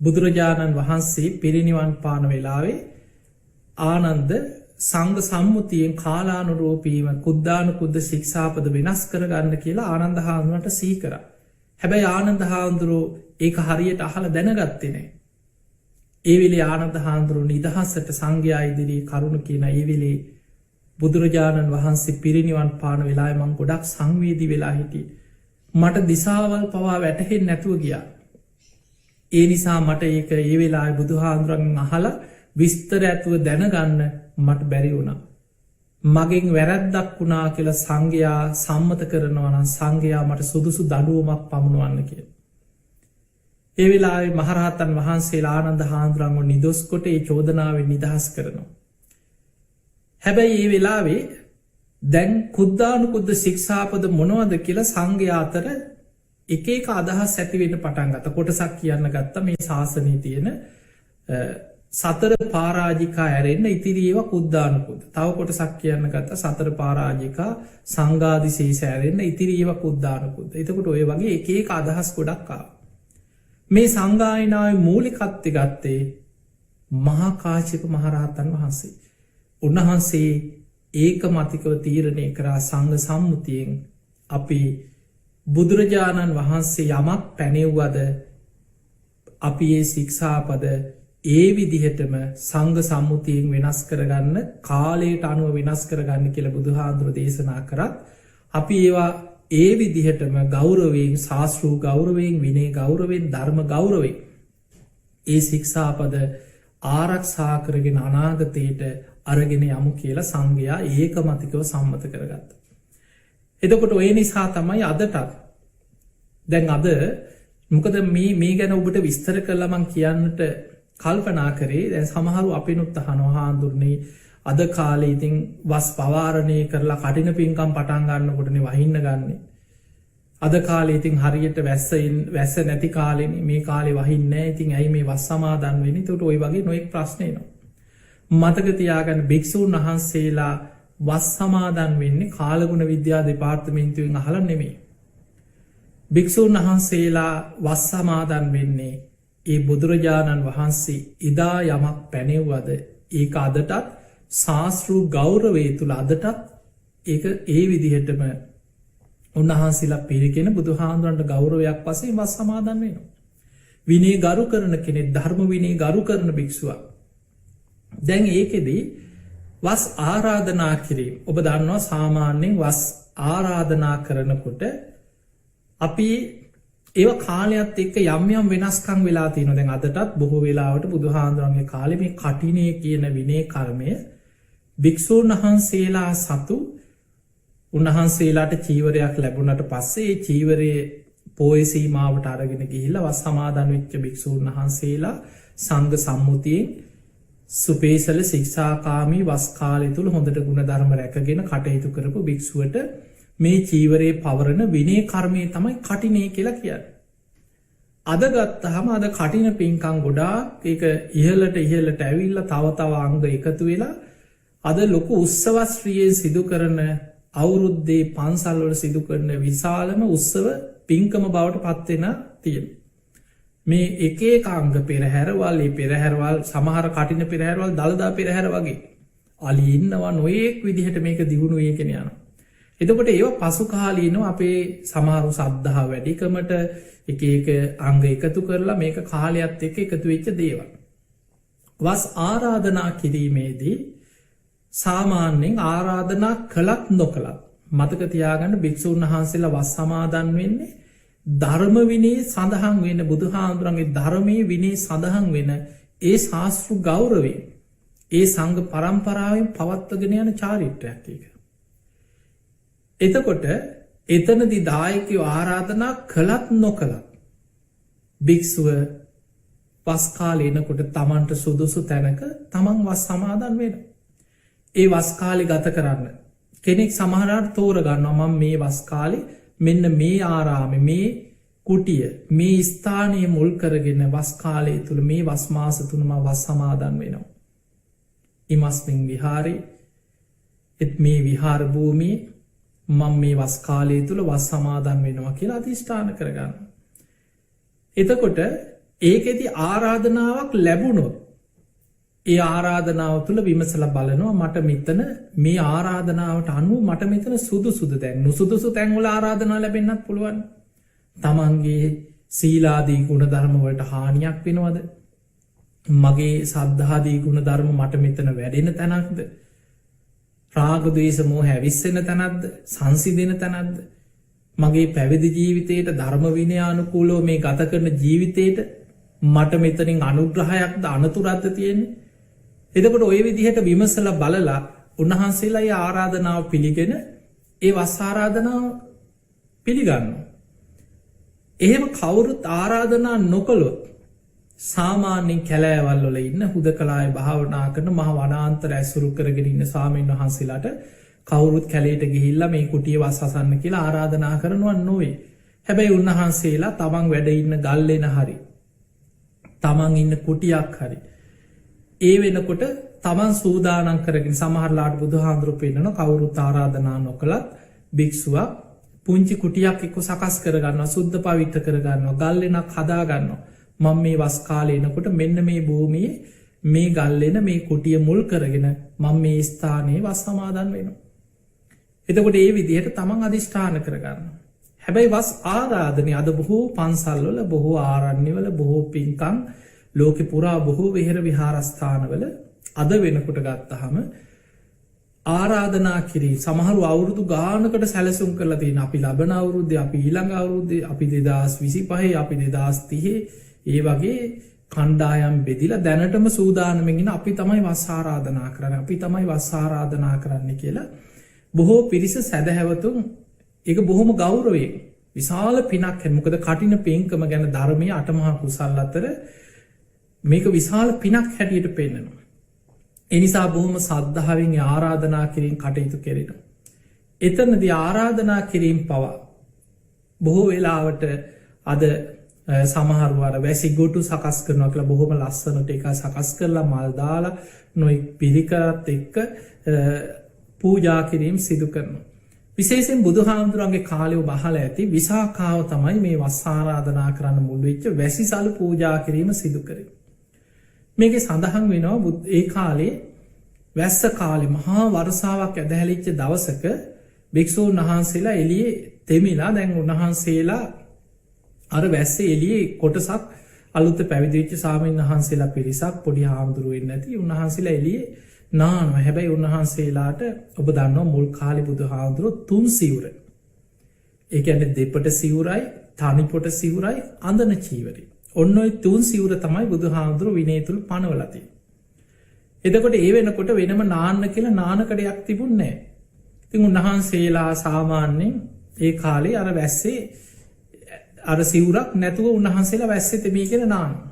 බුදුරජාණන් වහන්සේ පිරිනිවන් පාන වෙලාවේ ආනන්ද සංඝ සම්මුතියෙන් කාලානුරූපීව කුද්දානුකුද්ද ශික්ෂාපද වෙනස් කරගන්න කියලා ආනන්ද හාමුදුරුවන්ට සිහි කරා. හැබැයි ආනන්ද හාමුදුරුවෝ ඒක හරියට අහලා දැනගත්තේ නැහැ. ඒ වෙලේ ආනන්ද හාමුදුරුවෝ නිදහසට සංඝයා ඉදිරියේ කරුණ කියන ඒ වෙලේ බුදුරජාණන් වහන්සේ පිරිනිවන් පාන වෙලාවේ මම ගොඩක් සංවේදී වෙලා හිටියේ. මට දිශාවල් පවා වැටහෙන්නේ නැතුව ගියා. ඒ නිසා මට ඒක ඒ වෙලාවේ බුදුහාමුදුරන්ගෙන් අහලා විස්තර ඇතුව දැනගන්න මට බැරි වුණා. මගෙන් වැරැද්දක් වුණා කියලා සංඝයා සම්මත කරනවා නම් සංඝයා මට සුදුසු දඬුවමක් පමුණවන්න කියලා. ඒ වෙලාවේ මහරහතන් වහන්සේලා ආනන්ද හාමුදුරුවන්ව නිදොස් කොට ඒ චෝදනාවෙන් නිදහස් කරනවා. හැබැයි ඒ වෙලාවේ දැන් කුද්දානුකුද්ද ශික්ෂාපද මොනවද කියලා සංඝයා අතර එක එක අදහස් ඇති වෙන්න පටන් ගත්තා. කොටසක් කියන්න ගත්තා මේ ශාසනයේ තියෙන සතර පරාජිකා ඇරෙන්න ඉතිරි ඒවා කුද්දානුකුද්ද. තව කොටසක් කියන්න ගත්තා සතර පරාජිකා සංඝාදිශේෂ ඇරෙන්න ඉතිරි ඒවා කුද්දානුකුද්ද. එතකොට ඔය වගේ එක එක අදහස් ගොඩක් ආවා. මේ සංගායනාවේ මූලිකත්වය ගත්තේ මහා කාශ්‍යප මහරහතන් වහන්සේ. උන්වහන්සේ ඒකමතිකව තීරණය කරා සංඝ සම්මුතියෙන් අපි බුදුරජාණන් වහන්සේ යමක් පැනෙව්වද අපි ඒ ශික්ෂාපද ඒ විදිහටම සංඝ සම්මුතියෙන් වෙනස් කරගන්න කාලයට අනුව වෙනස් කරගන්න කියලා බුදුහාඳුර දේශනා කරත් අපි ඒවා ඒ විදිහටම ගෞරවයෙන් ශාස්ත්‍රූ ගෞරවයෙන් විනේ ගෞරවෙන් ධර්ම ගෞරවෙන් ඒ ශික්ෂාපද ආරක්ෂා කරගෙන අනාගතයට අරගෙන යමු කියලා සංඝයා ඒක මතිකව සම්මත කරගත්ත. එතකොට ඔය නිසා තමයි අදටත් දැන් අද මොකද මේ ගැන ඔබට විස්තර කරලා මං කියන්නට කල්පනා කරේ දැන් සමහරු අපිනුත් අහනවා හාමුදුරනේ අද කාලේ ඉතින් වස් පවාරණය කරලා කටින පින්කම් පටන් ගන්නකොටනේ වහින්න ගන්නෙ. අද කාලේ ඉතින් හරියට වැස්ස නැති කාලෙනේ මේ කාලේ වහින්නේ නැහැ. ඉතින් ඇයි මේ වස් සමාදන් වෙන්නේ? ඒකට ওই වගේ නොඑක් ප්‍රශ්න එනවා. මතක තියාගන්න භික්ෂුන් වහන්සේලා වස් සමාදන් වෙන්නේ කාලගුණ විද්‍යා දෙපාර්තමේන්තුවෙන් අහලා නෙමෙයි. භික්ෂුන් වහන්සේලා වස් සමාදන් වෙන්නේ ඒ බුදුරජාණන් වහන්සේ ඉදා යමක් පැනෙව්වද ඒක අදටත් ශාස්ත්‍රූ ගෞරවය තුළ අදටත් ඒක ඒ විදිහටම උන්වහන්සේලා පිළිගෙන බුදුහාමුදුරන්ට ගෞරවයක් වශයෙන් වස් සමාදන් වෙනවා. විනය ගරු කරන කෙනෙක් ධර්ම විනය ගරු කරන භික්ෂුවක්. දැන් ඒකෙදී වස් ආරාධනා කිරීම ඔබ දන්නවා සාමාන්‍යයෙන් වස් ආරාධනා කරනකොට අපි ඒව කාලයත් එක්ක යම් වෙනස්කම් වෙලා තියෙනවා. දැන් අදටත් බොහෝ වෙලාවට බුදුහාඳුරන්ගේ කාලේ මේ කටිනේ කියන විනය කර්මය භික්ෂූන් වහන්සේලා සතු උන්වහන්සේලාට චීවරයක් ලැබුණට පස්සේ ඒ චීවරයේ පෝය සීමාවට අරගෙන ගිහිල්ලා වස් සමාදන් වෙච්ච භික්ෂූන් වහන්සේලා සංඝ සම්මුතියෙන් සුපේසල ශික්ෂාකාමී වස් කාලය තුල හොඳට ගුණධර්ම රැකගෙන කටයුතු කරපු භික්ෂුවට මේ චීවරයේ පවරන විනය කර්මය තමයි කටිනේ කියලා කියන්නේ. අද ගත්තහම අද කටින පින්කම් ගොඩාක් ඒක ඉහළට ඇවිල්ලා තව අංග එකතු වෙලා අද ලොකු උත්සවශ්‍රීයෙන් සිදු කරන අවුරුද්දේ පන්සල්වල සිදු කරන විශාලම උත්සව පින්කම බවට පත්වෙන තියෙනවා. මේ එක අංග පෙරහැරවල් ඒ පෙරහැරවල් සමහර කටින පෙරහැරවල් දළදා පෙරහැර වගේ අලි ඉන්නවා නොයෙක් විදිහට මේක දියුණු වේගෙන යනවා. එතකොට ඒව පසු කාලීනව අපේ සමහරු සද්ධා වැඩිකමට එක අංග එකතු කරලා මේක කාලයත් එක්ක එකතු වෙච්ච දේවල්. වස් ආරාධනා කිරීමේදී සාමාන්‍යයෙන් ආරාධනා කළත් නොකළත් මතක තියාගන්න භික්ෂුන් වහන්සේලා වස් සමාදන් වෙන්නේ ධර්ම විනය සඳහන් වෙන බුදුහාමුදුරන්ගේ ධර්මයේ විනය සඳහන් වෙන ඒ ශාස්ත්‍ර ගෞරවයෙන් ඒ සංඝ පරම්පරාවෙන් පවත්වගෙන යන චාරිත්‍රයක් ඒක. එතකොට එතනදි දායකයෝ ආරාධනා කළත් නොකළත් භික්ෂුව වස් කාලේ එනකොට තමන්ට සුදුසු තැනක තමන් වස් සමාදන් වෙනවා. ඒ වස් කාලේ ගත කරන්න කෙනෙක් සමහරවිට තෝරගන්නවා මම මේ වස් කාලේ මෙන්න මේ ආරාමේ මේ කුටිය මේ ස්ථානය මුල් කරගෙන වස් කාලය තුල මේ වස් මාස තුන මම වස් සමාදන් වෙනවා. ඉමස්මින් විහාරේ මේ විහාර භූමියේ මම මේ වස් කාලය තුල වස් සමාදන් වෙනවා කියලා අධිෂ්ඨාන කරගන්න. එතකොට ඒකෙදි ආරාධනාවක් ලැබුණොත් ඒ ආරාධනාව තුළ විමසලා බලනවා මට මෙතන මේ ආරාධනාවට අනුව මට මෙතන සුදුසුද දැන් නුසුදුසු තැන්වල ආරාධනා ලැබෙන්නත් පුළුවන්. තමන්ගේ සීලාදී ගුණධර්ම වලට හානියක් වෙනවද? මගේ සද්ධාදී ගුණධර්ම මට මෙතන වැඩෙන තැනක්ද? රාග ද්වේෂ මෝහ හැවිස්සෙන තැනක්ද? සංසිඳෙන තැනක්ද? මගේ පැවිදි ජීවිතයට ධර්ම විනයානුකූලව මේ ගත කරන ජීවිතයට මට මෙතනින් අනුග්‍රහයක්ද අනතුරක්ද තියෙන්නේ? එතකොට ඔය විදිහට විමසලා බලලා උන්වහන්සේලා ඒ ආරාධනාව පිළිගෙන ඒ වස් ආරාධනාව පිළිගන්නවා. එහෙම කවුරුත් ආරාධනා නොකළොත් සාමාන්‍යයෙන් කැලෑවල් වල ඉන්න හුදකලාවේ භාවනා කරන මහ වනාන්තර ඇසුරු කරගෙන ඉන්න ස්වාමීන් වහන්සේලාට කවුරුත් කැලේට ගිහිල්ලා මේ කුටිය වස් අසන්න කියලා ආරාධනා කරනවා නොවේ. හැබැයි උන්වහන්සේලා තමන් වැඩ ඉන්න ගල්ලෙන හරි තමන් ඉන්න කුටියක් හරි ඒ වෙනකොට තමන් සූදානම් කරගෙන සමහරලාට බුදුහාඳුරු පෙන්නන කවුරුත් ආරාධනා නොකළත් භික්ෂුවක් පුංචි කුටියක් එක්ක සකස් කරගන්නවා සුද්ධ පවිත්‍ර කරගන්නවා ගල්ලෙනක් හදාගන්නවා. මම මේ වස් කාලේ එනකොට මෙන්න මේ භූමියේ මේ ගල්ලෙන මේ කුටිය මුල් කරගෙන මම මේ ස්ථානයේ වස් සමාදන් වෙනවා. එතකොට ඒ විදිහට තමන් අධිෂ්ඨාන කරගන්නවා. හැබැයි වස් ආරාධනය අද බොහෝ පන්සල්වල බොහෝ ආරණ්‍යවල බොහෝ පින්කම් ලෝකෙ පුරා බොහෝ වෙහෙර විහාරස්ථානවල අද වෙනකොට ගත්තහම ආරාධනා කිරී සමහරු අවුරුදු ගානකට සැලසුම් කරලා තියෙන අපි ලබන අවුරුද්ධ අපි ඊළඟ අවුරුද්ධ අපි 2025 අපි 2030 ඒ වගේ කණ්ඩායම් බෙදිලා දැනටම සූදානමෙන්ගෙන අපි තමයි වස් ආරාධනා කරන්න අපි තමයි වස් ආරාධනා කරන්න කියලා බොහෝ පිරිස සැදැහැවතුන් ඒක බොහොම ගෞරවයෙන් විශාල පිනක් මොකද කටින පින්කම ගැන ධර්මය අටමහා කුසල් අතර මේක විශාල පිනක් හැටියට පෙන්නවා. එනිසා බොහොම සද්ධාවෙන් ආරාධනා කිරීම කටයුතු කෙරෙන. එතනද ආරාධනා කිරීම පවා බොහෝ වෙලාවට අද සමහරුවර වැසි ගොටු සකස් කරනවා කියලා බොහොම ලස්සනට එක සකස් කරලා මල්දාලා නොයි පිරිකරත් එක්ක පූජා කිරීම් සිදු කරනවා. විශේෂෙන් බුදු හාමුදුරන්ගේ කාලයෝ බහල ඇති විසාකාව තමයි මේ වස්සාරාධනා කරන්න මුල්වෙච්ච වැසි සලු පූජා කිරීම සිදු කර. මේක සඳහන් වෙනවා ඒ කාලේ වැස්ස කාලෙ මහා වර්සාවක් ඇදහැලිච්ච දවසක භික්‍ෂූන් වහන්සේලා එලියේ තෙමිලා දැන් උන්වහන්සේලා අර වැස්සේ එලියේ කොටසක් අලුත පැවිදිච්ච සාමීන් වහන්සේලා පිරිසක් පොඩි හාමුදුරුවෙන් ඇති උන්වහන්සේලා එලියේ නානව හැබැයි උන්වහන්සේලාට ඔබ දන්නවා මුල් කාලි බුදු හාමුදුරුව 3 සිවුර. ඒ කියන්නේ දෙපට සිවුරයි තනිපොට සිවුරයි අඳන චීවරයි. ඔන්න ඔය 3 සිවුර තමයි බුදු හාමුදුරුව විනය තුල පනවලා තියෙන්නේ. එතකොට ඒ වෙනකොට වෙනම නාන්න කියලා නානකඩයක් තිබුණේ නැහැ. ඉතින් උන්වහන්සේලා සාමාන්‍යයෙන් ඒ කාලේ අර වැස්සේ අර සිවුරක් නැතුව උන්වහන්සේලා වැස්සේ තෙමීගෙන නානවා.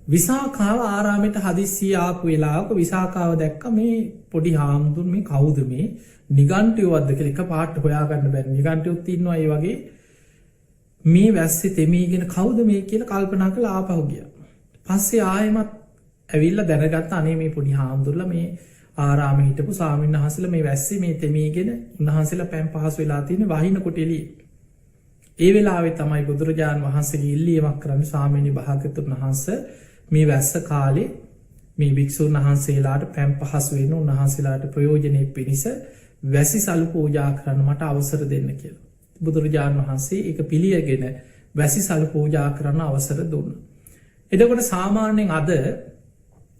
විසාකාව ආරාමයට හදිස්සිය ආපු වෙලාවක විසාකාව දැක්ක මේ පොඩි හාමුදුරුවෝ මේ කවුද මේ නිගණ්ඨයෝවද්ද කියලා එක පාට හොයාගන්න බැරි නිගණ්ඨයෝත් ඉන්නවා ඒ වගේ මේ වැස්සේ තෙමීගෙන කවුද මේ කියලා කල්පනා කරලා ආපහු ගියා. පස්සේ ආයෙමත් ඇවිල්ලා දැනගත්ත අනේ මේ පොඩි හාමුදුරුවෝ මේ ආරාමේ හිටපු ස්වාමීන් වහන්සේලා මේ වැස්සේ මේ තෙමීගෙන උන්වහන්සේලා පෑන් පහසු වෙලා තියෙන වහිනකොට එළියේ. ඒ වෙලාවේ තමයි බුදුරජාන් වහන්සේගේ ඉල්ලීමක් කරන්නේ ස්වාමීනි භාග්‍යවතුන් වහන්සේ මේ වැස්ස කාලේ මේ භික්ෂුන් වහන්සේලාට පැන් පහසු වෙන උන්වහන්සේලාට ප්‍රයෝජනෙ පිණිස වැසි සලු පූජා කරන්න මට අවසර දෙන්න කියලා. බුදුරජාණන් වහන්සේ ඒක පිළියගෙන වැසි සලු පූජා කරන්න අවසර දුන්නා. එතකොට සාමාන්‍යයෙන් අද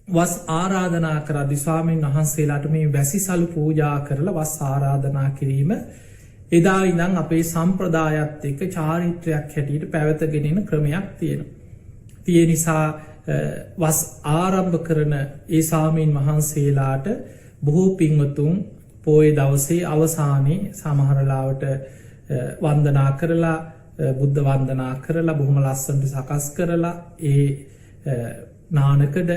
වස් ආරාධනා කරද්දී ස්වාමීන් වහන්සේලාට මේ වැසි සලු පූජා කරලා වස් ආරාධනා කිරීම එදා ඉඳන් අපේ සම්ප්‍රදායත් එක්ක චාරිත්‍රයක් හැටියට පැවතගෙන එන ක්‍රමයක් තියෙනවා. ඒ නිසා වස් ආරම්භ කරන ඒ සාමීන් වහන්සේලාට බොහෝ පින්වතුන් පෝය දවසේ අවසානයේ සමහරලාවට වන්දනා කරලා බුද්ධ වන්දනා කරලා බොහොම ලස්සනට සකස් කරලා ඒ නානකඩ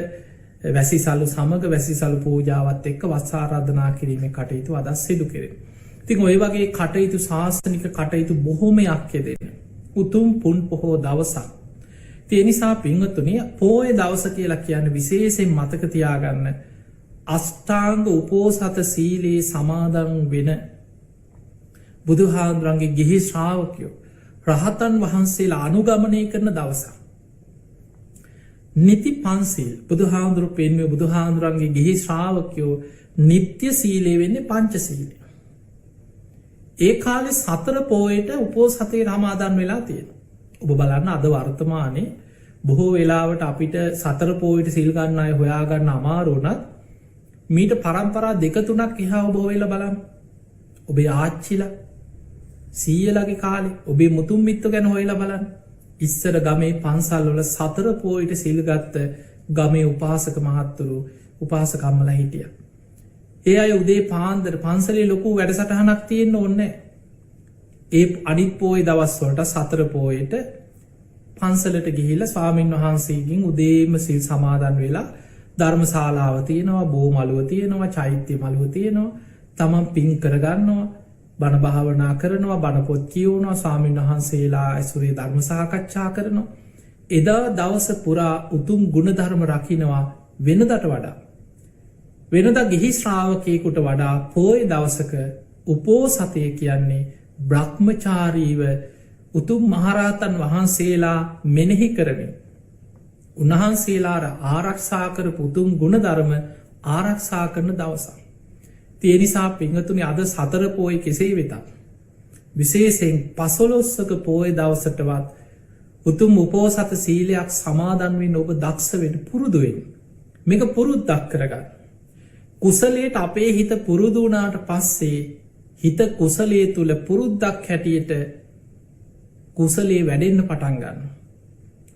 වැසි සලු සමග වැසි සලු පූජාවත් එක්ක වස් ආරාධනා කිරීමේ කටයුතු අදස් සිදු කෙරෙනවා. ඉතින් ඔය වගේ කටයුතු ශාස්ත්‍රනික කටයුතු බොහොමයක් යෙදෙන උතුම් පුන් පොහෝ දවසක්. ඒ නිසා පින්වතුනි පෝය දවස කියලා කියන්නේ විශේෂයෙන් මතක තියාගන්න අෂ්ටාංග උපෝසත සීලේ සමාදන් වෙන බුදුහාමුදුරන්ගේ ගිහි ශ්‍රාවකයෝ රහතන් වහන්සේලා අනුගමනය කරන දවසක්. නිති පන්සිල් බුදුහාමුදුරු පෙන්වුවේ බුදුහාමුදුරන්ගේ ගිහි ශ්‍රාවකයෝ නිත්‍ය සීලේ වෙන්නේ පංචශීලය. ඒ කාලේ සතර පෝයට උපෝසතේ සමාදන් වෙලා තියෙනවා. ඔබ බලන්න අද වර්තමානයේ බොහෝ වෙලාවට අපිට සතර පෝයට සිල් ගන්න අය හොයාගන්න අමාරු වුණත් මීට පරම්පරා 2-3ක් එහා ඔබ හොයලා බලන්න. ඔබේ ආච්චිලා සීයලගේ කාලේ ඔබේ මුතුන් මිත්තෝ ගැන හොයලා බලන්න. ඉස්සර ගමේ පන්සල් වල සතර පෝයට සිල් ගත්ත ගමේ උපාසක මහත්තුරු උපාසකම්මලා හිටියා. ඒ අය උදේ පාන්දර පන්සලේ ලොකු වැඩසටහනක් තියෙන්න ඕනේ. ඒ අනිත් පෝය දවස්වලට සතර පෝයට පන්සලට ගිහිල්ලා ස්වාමින් වහන්සේගෙන් උදේම සිල් සමාදන් වෙලා ධර්මශාලාව තියෙනවා, බෝ මළුව තියෙනවා, චෛත්‍ය මළුව තියෙනවා. තමන් පින් කරගන්නවා, බණ භාවනා කරනවා, බණ පොත් කියවනවා, ස්වාමින් වහන්සේලා ඇසුරේ ධර්ම සාකච්ඡා කරනවා. එදා දවස පුරා උතුම් ගුණධර්ම රකින්නවා වෙනදට වඩා. වෙනදා ගිහි ශ්‍රාවකයෙකුට වඩා පෝය දවසක උපෝසතය කියන්නේ බ්‍රහ්මචාරීව උතුම් මහරහතන් වහන්සේලා මෙනෙහි කරමින් උන්වහන්සේලාට ආරක්ෂා කරපු උතුම් ගුණධර්ම ආරක්ෂා කරන දවසක්. ඒ නිසා පින්වතුනි අද සතර පෝය කෙසේ වෙතත් විශේෂයෙන් 15ක පෝය දවසටවත් උතුම් උපෝසත සීලයක් සමාදන් වෙන්න ඔබ දක්ෂ වෙන්න පුරුදු වෙන්න. මේක පුරුද්දක් කරගන්න. කුසලයට අපේ හිත පුරුදු වුණාට පස්සේ හිත කුසලයේ තුල පුරුද්දක් හැටියට කුසලයේ වැඩෙන්න පටන් ගන්න.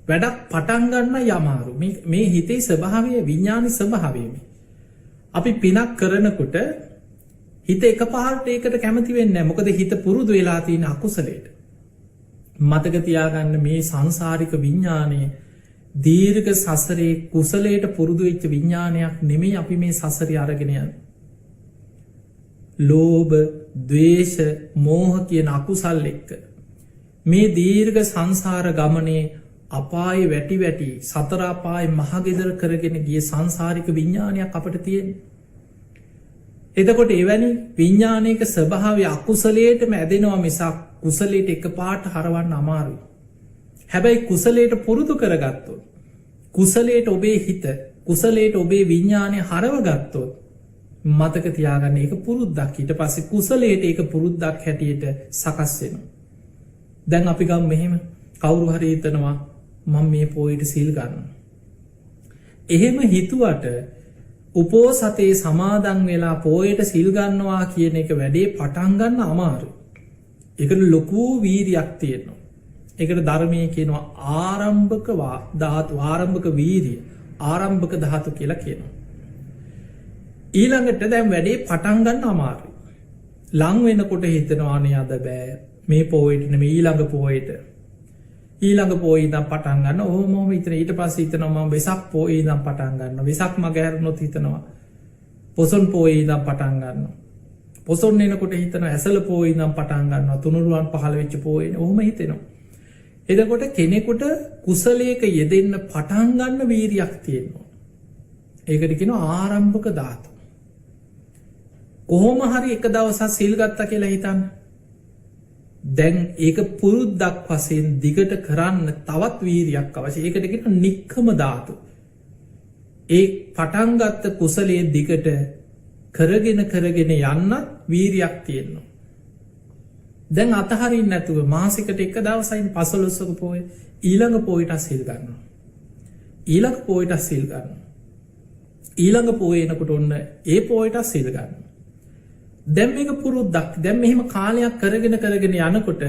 වැඩක් පටන් ගන්න යමාරු. මේ හිතේ ස්වභාවය විඥානයේ ස්වභාවය මේ. අපි පිනක් කරනකොට හිත එකපාරට ඒකට කැමති වෙන්නේ නැහැ. මොකද හිත පුරුදු වෙලා තියෙන අකුසලයට. මතක තියාගන්න මේ සංසාරික විඥානයේ දීර්ඝ සසරේ කුසලයට පුරුදු වෙච්ච විඥානයක් නෙමෙයි අපි මේ සසරේ අරගෙන යන්නේ. ලෝභ, ද්වේෂ, මෝහ කියන අකුසල් එක්ක මේ දීර්ඝ සංසාර ගමනේ අපායේ වැටි වැටි සතර අපායේ මහගෙදර කරගෙන ගිය සංසාරික විඥානයක් අපිට තියෙනවා. එතකොට එවැනි විඥානයක ස්වභාවය අකුසලයටම ඇදෙනවා මිසක් කුසලයට එකපාරට හරවන්න අමාරුයි. හැබැයි කුසලයට පුරුදු කරගත්තොත්, කුසලයට ඔබේ හිත, කුසලයට ඔබේ විඥානය හරවගත්තොත් මතක තියාගන්න ඒක පුරුද්දක්. ඊට පස්සේ කුසලයට ඒක පුරුද්දක් හැටියට සකස් වෙනවා. දැන් අපි ගමු මෙහෙම කවුරු හරි හිතනවා මම මේ පොයට සිල් ගන්නවා. එහෙම හිතුවට උපෝසතේ සමාදන් වෙලා පොයට සිල් ගන්නවා කියන එක වැඩේ පටන් ගන්න අමාරුයි. ඒකට ලොකු වීරියක් තියෙනවා. ඒකට ධර්මයේ කියනවා ආරම්භක ධාතු, ආරම්භක වීරිය, ආරම්භක ධාතු කියලා කියනවා. ඊළඟට දැන් වැඩේ පටන් ගන්න අමාරුයි. ලං වෙනකොට හිතනවා අනේ අද බෑ මේ පොයට නෙමෙයි ඊළඟ පොයට. ඊළඟ පොයේ ඉඳන් පටන් ගන්න. ඔහොම හිතන ඊට පස්සේ හිතනවා මම වෙසක් පොයේ ඉඳන් පටන් ගන්නවා. වෙසක් මග හැරුණොත් හිතනවා පොසොන් පොයේ ඉඳන් පටන් ගන්නවා. පොසොන් එනකොට හිතනවා ඇසල පොයේ ඉඳන් පටන් ගන්නවා. තුනුරුවන් පහළ වෙච්ච පොයේ. ඔහොම හිතෙනවා. එතකොට කෙනෙකුට කුසලයක යෙදෙන්න පටන් ගන්න වීරියක් තියෙනවා. ඒකට කියනවා ආරම්භක ධාතු. කොහොම හරි එක දවසක් සිල් ගත්තා කියලා හිතන්න. දැන් ඒක පුරුද්දක් වශයෙන් දිගට කරන්න තවත් වීරියක් අවශ්‍යයි. ඒකට කියනවා නික්කම ධාතු. ඒ පටන් ගත්ත කුසලයේ දිගට කරගෙන යන්න වීරියක් තියෙනවා. දැන් අතහරින්න නැතුව මාසෙකට එක දවසයින් 15ක පොය ඊළඟ පොයට සිල් ගන්නවා. ඊළඟ පොයට සිල් ගන්නවා. ඊළඟ පොය එනකොට ඔන්න ඒ පොයට සිල් ගන්නවා. දැන් මේක පුරුද්දක්. දැන් මෙහෙම කාලයක් කරගෙන යනකොට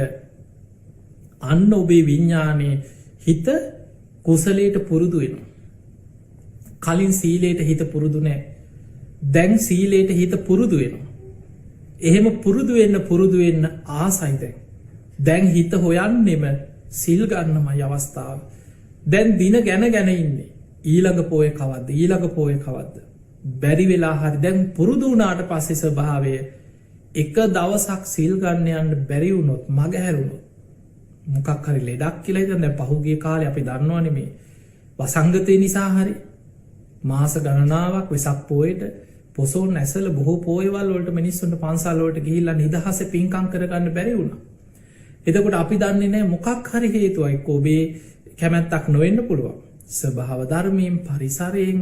අන්න ඔබේ විඥානයේ හිත කුසලයට පුරුදු වෙනවා. කලින් සීලයට හිත පුරුදු නැහැ. දැන් සීලයට හිත පුරුදු වෙනවා. එහෙම පුරුදු වෙන්න ආසයි දැන්. දැන් හිත හොයන්නෙම සිල් ගන්නමයි අවස්ථාව. දැන් දින ගැන ඉන්නේ. ඊළඟ පොය කවද්ද? ඊළඟ පොය කවද්ද? බැරි වෙලා හරි දැන් පුරුදු වුණාට පස්සේ ස්වභාවය එක දවසක් සිල් ගන්න යන්න බැරි වුණොත්, මග හැරුණොත්, මොකක් හරි ලෙඩක් කියලා හිතන්න. දැන් පහුගිය කාලේ අපි දන්නවනේ මේ වසංගතය නිසා හරි මාස ගණනාවක් වෙසක් පොයට පොසොන් ඇසල බොහෝ පොයවල් වලට මිනිස්සුන්ට පන්සල් වලට ගිහිල්ලා නිදහසේ පින්කම් කරගන්න බැරි වුණා. එතකොට අපි දන්නේ නැහැ මොකක් හරි හේතුවක් එක්ක ඔබේ කැමැත්තක් නොවෙන්න පුළුවන්. ස්වභාව ධර්මයෙන්, පරිසරයෙන්,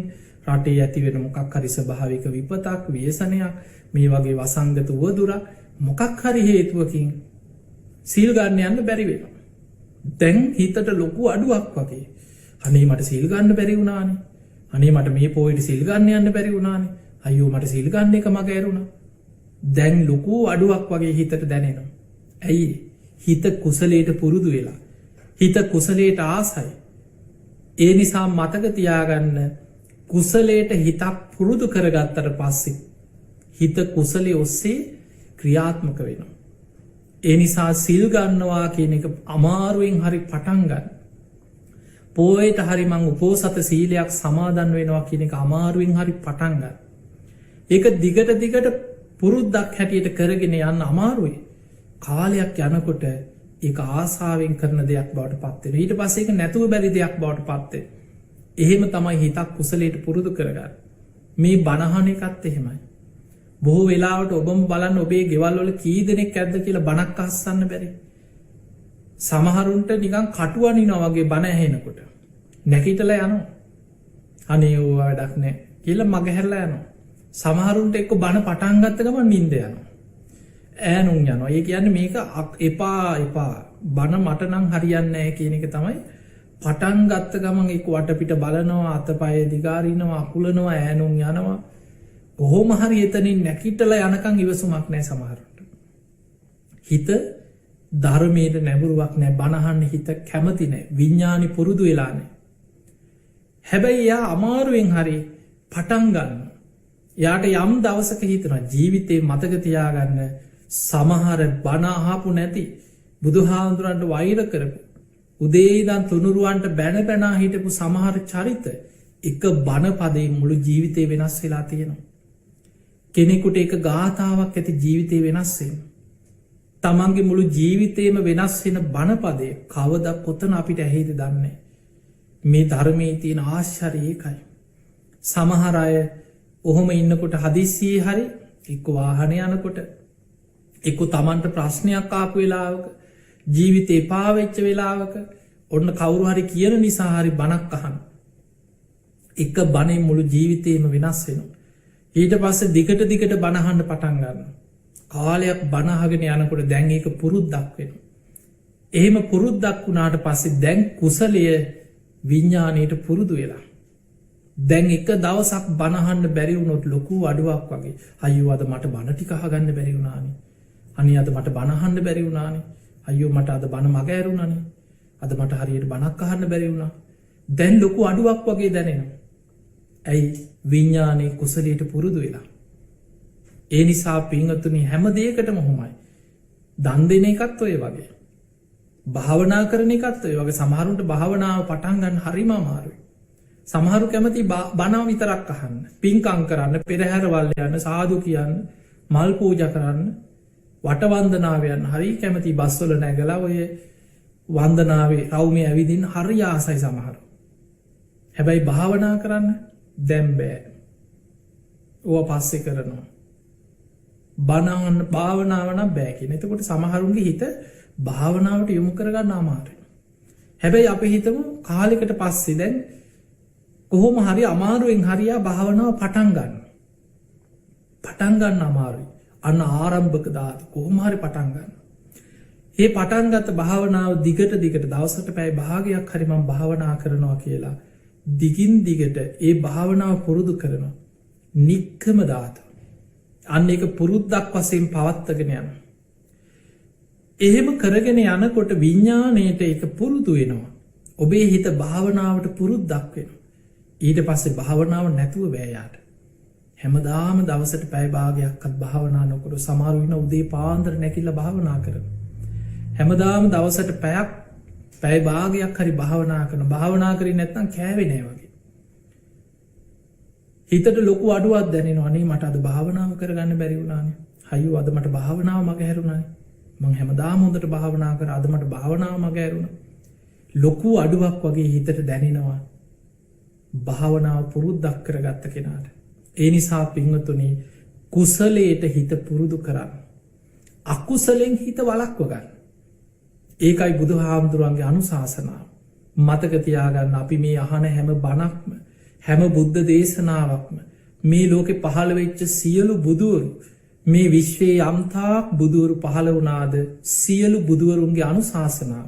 රටේ ඇති වෙන මොකක් හරි ස්වභාවික විපතක්, ව්‍යසනයක්, මේ වගේ වසංගත උවදුරක් මොකක් හරි හේතුවකින් සීල් ගන්න යන්න බැරි වෙනවා. දැන් හිතට ලොකු අඩුවක් වගේ. අනේ මට සීල් ගන්න බැරි වුණානේ. අනේ මට මේ පොයට සීල් ගන්න යන්න බැරි වුණානේ. අයියෝ මට සීල් ගන්න එක මග ඇරුණා. දැන් ලොකු අඩුවක් වගේ හිතට දැනෙනවා. ඇයි? හිත කුසලයට පුරුදු වෙලා. හිත කුසලයට ආසයි. ඒ නිසා මතක තියාගන්න කුසලයට හිතක් පුරුදු කරගත්තට පස්සේ හිත කුසලයේ ඔස්සේ ක්‍රියාත්මක වෙනවා. ඒ නිසා සිල් ගන්නවා කියන එක අමාරුවෙන් හරි පටන් ගන්න. පොයට හරි මං උපෝසත සීලයක් සමාදන් වෙනවා කියන එක අමාරුවෙන් හරි පටන් ගන්න. ඒක දිගට පුරුද්දක් හැටියට කරගෙන යන්න අමාරුයි. කාලයක් යනකොට ඒක ආසාවෙන් කරන දෙයක් බවට පත් වෙනවා. ඊට පස්සේ ඒක නැතුව බැරි දෙයක් බවට පත් වෙනවා. එහෙම තමයි හිතක් කුසලයට පුරුදු කරගන්න. මේ බණහන එකත් එහෙමයි. බොහෝ වෙලාවට ඔබම බලන්න ඔබේ ගෙවල් වල කී දෙනෙක් ඇද්ද කියලා බණක් අහස්සන්න බැරි. සමහරුන්ට නිකන් කටුවනිනවා වගේ බණ ඇහෙනකොට නැගිටලා යනවා. අනේ ඕව වැඩක් නැහැ කියලා මග හැරලා යනවා. සමහරුන්ට එක්ක බණ පටන් ගත්ත ගමන් නිින්ද යනවා. ඈනුම් යනවා. ඒ කියන්නේ මේක එපා බන මට නම් හරියන්නේ නැහැ කියන එක තමයි. පටන් ගත්ත ගමන් එක්ක වටපිට බලනවා, අතපය දිගාරිනවා, අකුලනවා, ඈනුම් යනවා. කොහොම හරි එතනින් නැගිටලා යනකම් ඉවසුමක් නැහැ සමහරට. හිත ධර්මයට නැඹුරුවක් නැහැ, බනහන්න හිත කැමති නැහැ, විඥානි පුරුදු වෙලා නැහැ. හැබැයි යා අමාරුවෙන් හරි පටන් ගන්න. යාට යම් දවසක හිතනවා ජීවිතේ මතක තියාගන්න සමහර බණ අහපු නැති බුදුහාමුදුරන්ට වෛර කරපු උදේ ඉඳන් තුනුරුවන්ට බැන හිටපු සමහර චරිත එක බණ පදේ මුළු ජීවිතේ වෙනස් වෙලා තියෙනවා. කෙනෙකුට එක ගාථාවක් ඇති ජීවිතේ වෙනස් වෙනවා. තමන්ගේ මුළු ජීවිතේම වෙනස් වෙන බණ පදේ කවදා කොතන අපිට ඇහෙයිද දන්නේ. මේ ධර්මයේ තියෙන ආශ්චර්යය ඒකයි. සමහර අය ඔහොම ඉන්නකොට හදිස්සියේ හරි එක්ක වාහනේ යනකොට එක්ක තමන්ට ප්‍රශ්නයක් ආපු වෙලාවක ජීවිතේ එපා වෙච්ච වෙලාවක ඔන්න කවුරු හරි කියන නිසා හරි බණක් අහන. එක බණෙන් මුළු ජීවිතේම වෙනස් වෙනවා. ඊට පස්සේ දිගට බණ අහන්න පටන් ගන්නවා. කාලයක් බණ අහගෙන යනකොට දැන් ඒක පුරුද්දක් වෙනවා. එහෙම පුරුද්දක් වුණාට පස්සේ දැන් කුසලය විඥාණයට පුරුදු වෙලා. දැන් එක දවසක් බණ අහන්න බැරි වුණොත් ලොකු අඩුවක් වගේ. අයියෝ අද මට බණ ටික අහගන්න බැරි වුණානේ. අනේ අද මට බණ අහන්න බැරි වුණානේ. අයියෝ මට අද බණ මග ඇරුණානේ. අද මට හරියට බණක් අහන්න බැරි වුණා. දැන් ලොකු අඩුවක් වගේ දැනෙනවා. ඇයි විඥානයේ කුසලයට පුරුදු වෙලා. ඒ නිසා පින්වතුනි හැම දෙයකටම ඔහොමයි. දන් දෙන එකත් ඔය වගේ. භාවනා කරන එකත් ඔය වගේ. සමහරුන්ට භාවනාව පටන් ගන්න හරිම අමාරුයි. සමහරු කැමති බණ විතරක් අහන්න, පින්කම් කරන්න, පෙරහැරවල් යන්න, සාදු කියන්න, මල් පූජා කරන්න, වටවන්දනාව යන්න හරි කැමති. බස්වල නැගලා ඔය වන්දනාවේ රවුමේ ඇවිදින්න හරි ආසයි සමහරු. හැබැයි භාවනා කරන්න දැන් බෑ. ඕවා පස්සේ කරනවා. බණ භාවනාව නම් බෑ කියන. එතකොට සමහරුන්ගේ හිත භාවනාවට යොමු කරගන්න අමාරුයි. හැබැයි අපි හිතමු කාලෙකට පස්සේ දැන් කොහොම හරි අමාරුවෙන් හරියා භාවනාව පටන් ගන්න අමාරුයි. අන්න ආරම්භක ධාතු කොහොම හරි පටන් ගන්න. ඒ පටන් ගත්ත භාවනාව දිගට දවසට පැය භාගයක් හරි මම භාවනා කරනවා කියලා දිගින් දිගට ඒ භාවනාව පුරුදු කරනවා. නික්කම ධාතු. අන්න ඒක පුරුද්දක් වශයෙන් පවත්වාගෙන යනවා. එහෙම කරගෙන යනකොට විඥාණයට ඒක පුරුදු වෙනවා. ඔබේ හිත භාවනාවට පුරුද්දක් වෙනවා. ඊට පස්සේ භාවනාව නැතුව බෑ යාට. හැමදාම දවසට පැය භාගයක්වත් භාවනා නොකර සමහරු ඉන්න උදේ පාන්දර නැගිටලා භාවනා කරනවා. හැමදාම දවසට පැය භාගයක් හරි භාවනා කරන. භාවනා කරේ නැත්නම් කෑවේ නෑ වගේ. හිතට ලොකු අඩුවක් දැනෙනවා. අනේ මට අද භාවනාව කරගන්න බැරි වුණානේ. අයියෝ අද මට භාවනාව මග හැරුණානේ. මං හැමදාම හොඳට භාවනා කරා. අද මට භාවනාව මග හැරුණා. ලොකු අඩුවක් වගේ හිතට දැනෙනවා. භාවනාව පුරුද්දක් කරගත්ත කෙනාට. ඒ නිසා පින්වතුනි කුසලයට හිත පුරුදු කරන්න. අකුසලෙන් හිත වළක්ව ගන්න. ඒකයි බුදුහාමුදුරන්ගේ අනුශාසනාව. මතක තියාගන්න අපි මේ අහන හැම බණක්ම හැම බුද්ධ දේශනාවක්ම මේ ලෝකෙ පහළ වෙච්ච සියලු බුදුවරු මේ විශ්වයේ යම්තාක් බුදුවරු පහළ වුණාද සියලු බුදුවරුන්ගේ අනුශාසනාව.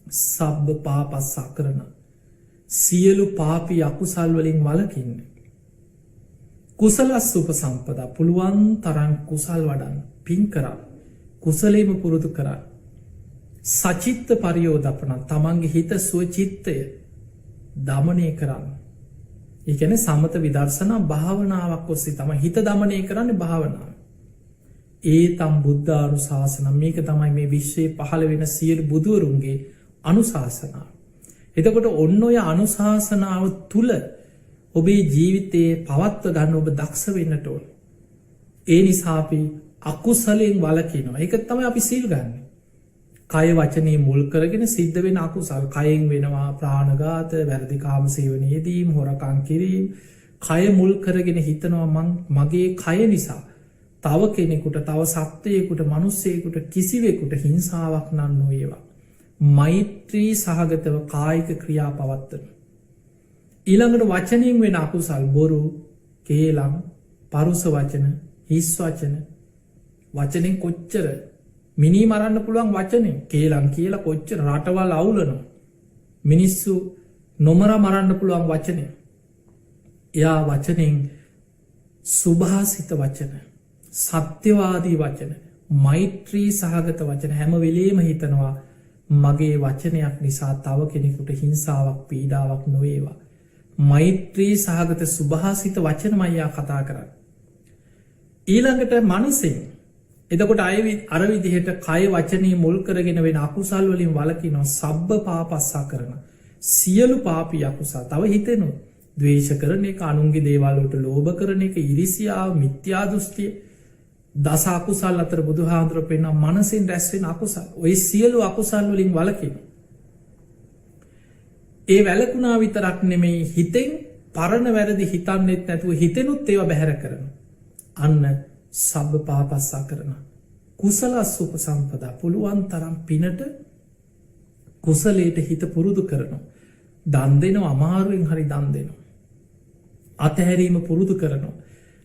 සබ්බ පාපස්සකරන සියලු පාපී අකුසල් වලින් වළකින්න. කුසලස් උපසම්පදා පුළුවන් තරම් කුසල් වඩන්න, පින් කරන්න, කුසලේම පුරුදු කරන්න. සචිත්ත පරියෝදපන තමන්ගේ හිත සුවචිත්තය දමනය කරන්න. ඒ කියන්නේ සමත විදර්ශනා භාවනාවක් ඔස්සේ තමයි හිත දමනය කරන්නේ භාවනාව. ඒතම් බුද්ධානුශාසන මේක තමයි මේ විශ්වයේ පහළ වෙන සියලු බුදුවරුන්ගේ අනුශාසනාව. එතකොට ඔන්න ඔය අනුශාසනාව තුල ඔබේ ජීවිතයේ පවත්ව ගන්න ඔබ දක්ෂ වෙන්නට ඕන. ඒ නිසා අපි අකුසලයෙන් වළකිනවා. ඒක තමයි අපි සීල් ගන්න. කය වචනේ මුල් කරගෙන සිද්ධ වෙන අකුසල් කයෙන් වෙනවා ප්‍රාණඝාත, වැරදි කාම සේවනයේදීම, හොරකම් කිරීම. කය මුල් කරගෙන හිතනවා මගේ කය නිසා තව කෙනෙකුට, තව සත්වයෙකුට, මිනිස්සෙකුට, කිසිවෙකුට හිංසාවක් නම් නොවේවා. මෛත්‍රී සහගතව කායික ක්‍රියා පවත්වන. ඊළඟට වචනින් වෙන අකුසල් බොරු, කේලම්, පරුස වචන, හිස් වචන, වචනෙන් කොච්චර මිනී මරන්න පුළුවන් වචනෙන් කේලම් කියලා කොච්චර රටවල් අවුලනවා. මිනිස්සු නොමර මරන්න පුළුවන් වචනය. එයා වචනෙන් සුභාසිත වචන, සත්‍යවාදී වචන, මෛත්‍රී සහගත වචන හැම වෙලේම හිතනවා මගේ වචනයක් නිසා තව කෙනෙකුට හිංසාවක් පීඩාවක් නොවේවා. මෛත්‍රී සහගත සුභාසිත වචන මයියා කතා කරන්න. ඊළඟට මනසින් එතකොට අරවිදිහට කය වචනී මුල් කරගෙන වෙන අකුසල් වලින් වලකිනො සබ්බ පාපස්සා කරන. සියලු පාපි අකුසා තව හිතෙනු දවේශ කරන එක අනුන්ගේ දේවල්ලට ලෝභ කරන එක ඉරිසියාව මිත්‍යාදෘෂ්ටිය දසාකුසල් අතර බුදු හාදුර පෙන්න්න මනසින් රැස්වෙන අකුසල් ඔය සියලු අකුසල් වලින් වලකින. ඒ වැලකුණා විතරක් නෙමෙයි හිතෙන් පරණ වැරදි හිතන්නෙත් නැතුව හිතෙනුත් ඒව බැහැර කරන. අන්න සබ්බ පාපස්සා කරන. කුසලස් උප සම්පදා පුළුවන් තරම් පිනට කුසලේට හිත පුරුදු කරනවා. දන් දෙනවා අමාරුවෙන් හරි දන් දෙනවා. අතහැරීම පුරුදු කරනවා.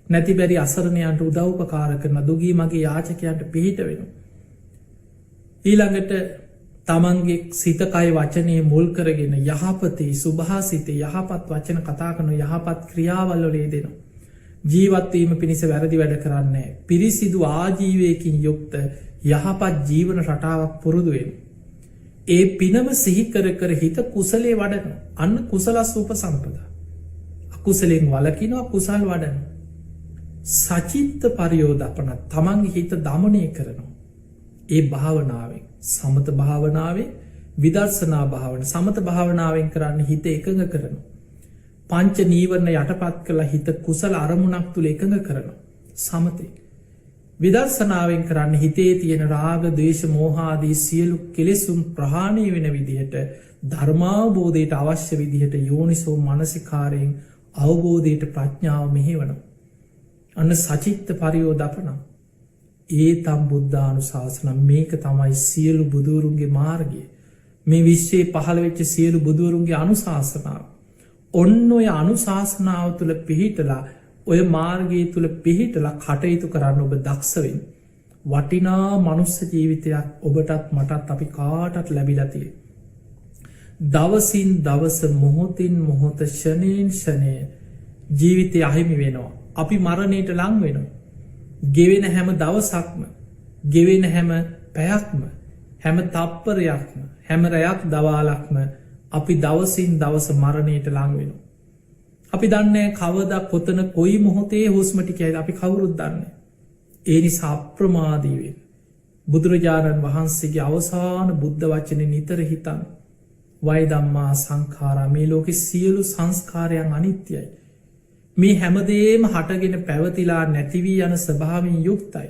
නැති බැරි අසරණයන්ට උදව්පකාර කරන දුගී මගේ යාචකයන්ට පිහිට වෙන. ඊළඟට තමන්ගේ සිතකයි වචනය මුල් කරගෙන යහපතේ සුභාසිතේ යහපත් වචන කතා කනු යහපත් ක්‍රියාවල්ලොලේ දෙනවා. ජීවත්වීම පිණිස වැරදි වැඩ කරන්නේ. පිරිසිදු ආජීවයකින් යුක්ත යහපත් ජීවන රටාවක් පුරුදුවෙන්. ඒ පිනම සිහිකර කර හිත කුසලේ වඩන අන්න කුසලස් උප සම්පදා. අකුසලෙන් වලකිනවා කුසල් වඩන. සචිත්ත පරියෝධපන තමන්ගේ හිත දමනය කරනවා. ඒ භාවනාවෙන් සමත භාවනාවේ විදර්ශනා භාවන සමත භාවනාවෙන් කරන්න හිත එකඟ කරනවා. පංච නීවරණ යටපත් කළ හිත කුසල අරමුණක් තුළ එකඟ කරනවා. සමතේ. විදර්ශනාවෙන් කරන්න හිතේ තියෙන රාග දේශ මෝහාදී සියලු කෙලෙසුම් ප්‍රහාණය වෙන විදිහට ධර්මාබෝධයට අවශ්‍ය විදිහට යෝනිසෝ මනසිකාරයෙන් අවබෝධයට ප්‍රඥාව මෙහෙවනවා. අන්න සචිත්ත පරියෝධපනම් ඒ තම් බුද්ධානු ශාසනම් මේක තමයි සියලු බුදුවරුන්ගේ මාර්ගය. මේ විශ්වයේ පහළ වෙච්ච සියලු බුදුවරුන්ගේ අනුශාසනාව. ඔන්න ඔය අනුශාසනාව තුළ පිහිටලා ඔය මාර්ගයේ තුළ පිහිටලා කටයුතු කරන්න ඔබ දක්ෂවෙන්. වටිනා මනුස්ස ජීවිතයක් ඔබටත් මටත් අපි කාටත් ලැබිලතිය. දවසින් දවස මොහොතින් මොහොත ෂණයෙන් ෂණය ජීවිතය අහිමි වෙනවා. අපි මරණයට ලං වෙනවා. ගෙවෙන හැම දවසක්ම ගෙවෙන හැම පැයක්ම හැම තප්පරයක්ම හැමරයක් දවාලක්ම අපි දවසින් දවස මරණයට ලං වෙනවා. අපි දන්නේ කවද කොතන කොයි මොහොතේ හුස්මටිකයි අපි කවුරුත් දන්න. ඒ නිසා අප්‍රමාදීවෙන් බුදුරජාණන් වහන්සේගේ අවසාන බුද්ධ වචන නිතර හිතන් වයිදම්මා සංඛාරා මේ ලෝක සියලු සංස්කාරයන් අනිත්‍යයි. මේ හැමදේම හටගෙන පැවතිලා නැතිවී යන ස්වභාවින් යුක්තයි.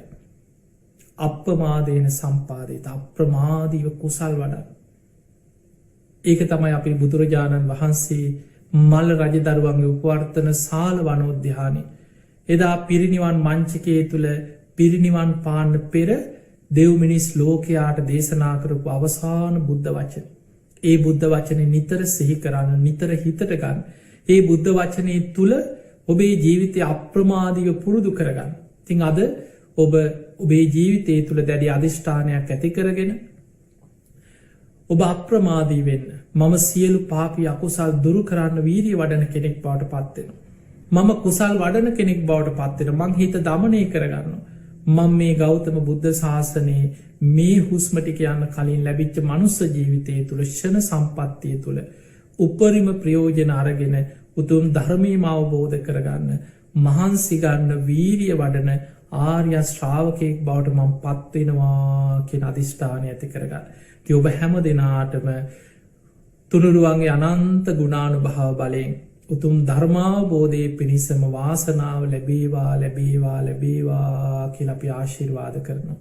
අප්‍රමාදයන සම්පාදයට අප්‍රමාදීව කුසල් වඩන්. ඒක තමයි අපි බුදුරජාණන් වහන්සේ මල්ල රජදරුවන්ගේ උපවර්තන සාල වනෝද්‍යානය. එදා පිරිනිවන් මංචකයේ තුළ පිරිනිවන් පාන්න පෙර දෙව්මිනිස් ලෝකයාට දේශනා කරපු අවසාන බුද්ධ වචන. ඒ බුද්ධ වචනය නිතර සිහි කරන්න නිතර හිතට ගන්න. ඒ බුද්ධ වචනය තුළ ඔබේ ජීවිතය අප්‍රමාදීව පුරුදු කරගන්න. තිං අද ඔබේ ජීවිතය තුළ දැඩි අධිෂ්ඨානයක් ඇති කරගෙන ඔබ අප්‍රමාදී වෙන්න මම සියලු පාපි අකුසල් දුරු කරන්න වීරී වඩන කෙනෙක් බවට පත්වෙන. මම කුසල් වඩන කෙනෙක් බවට පත්වෙන මං හිත දමනය කරගන්න. මං මේ ගෞතම බුද්ධ ශාසනයේ මේ හුස්මටික යන්න කලින් ලැබිච්ච මනුස්ස ජීවිතය තුළ ෂණ සම්පත්තිය තුළ උපරිම ප්‍රයෝජන අරගෙන උතුම් ධර්මීම අවබෝධ කරගන්න මහන්සිගන්න වීරිය වඩන ආර්ය ශ්‍රාවකයෙක් බවට මං පත්වෙනවා කියෙන අධිෂ්ඨානය ඇති කරගන්න. ති ඔබ හැම දෙනාටම තුළුරුවන්ගේ අනන්ත ගුණානු භාව බලයෙන් උතුම් ධර්මාබෝධය පිණිසම වාසනාව ලැබේවා ලැබේවා ලැබේවා කියලපි ආශිර්වාද කරනවා.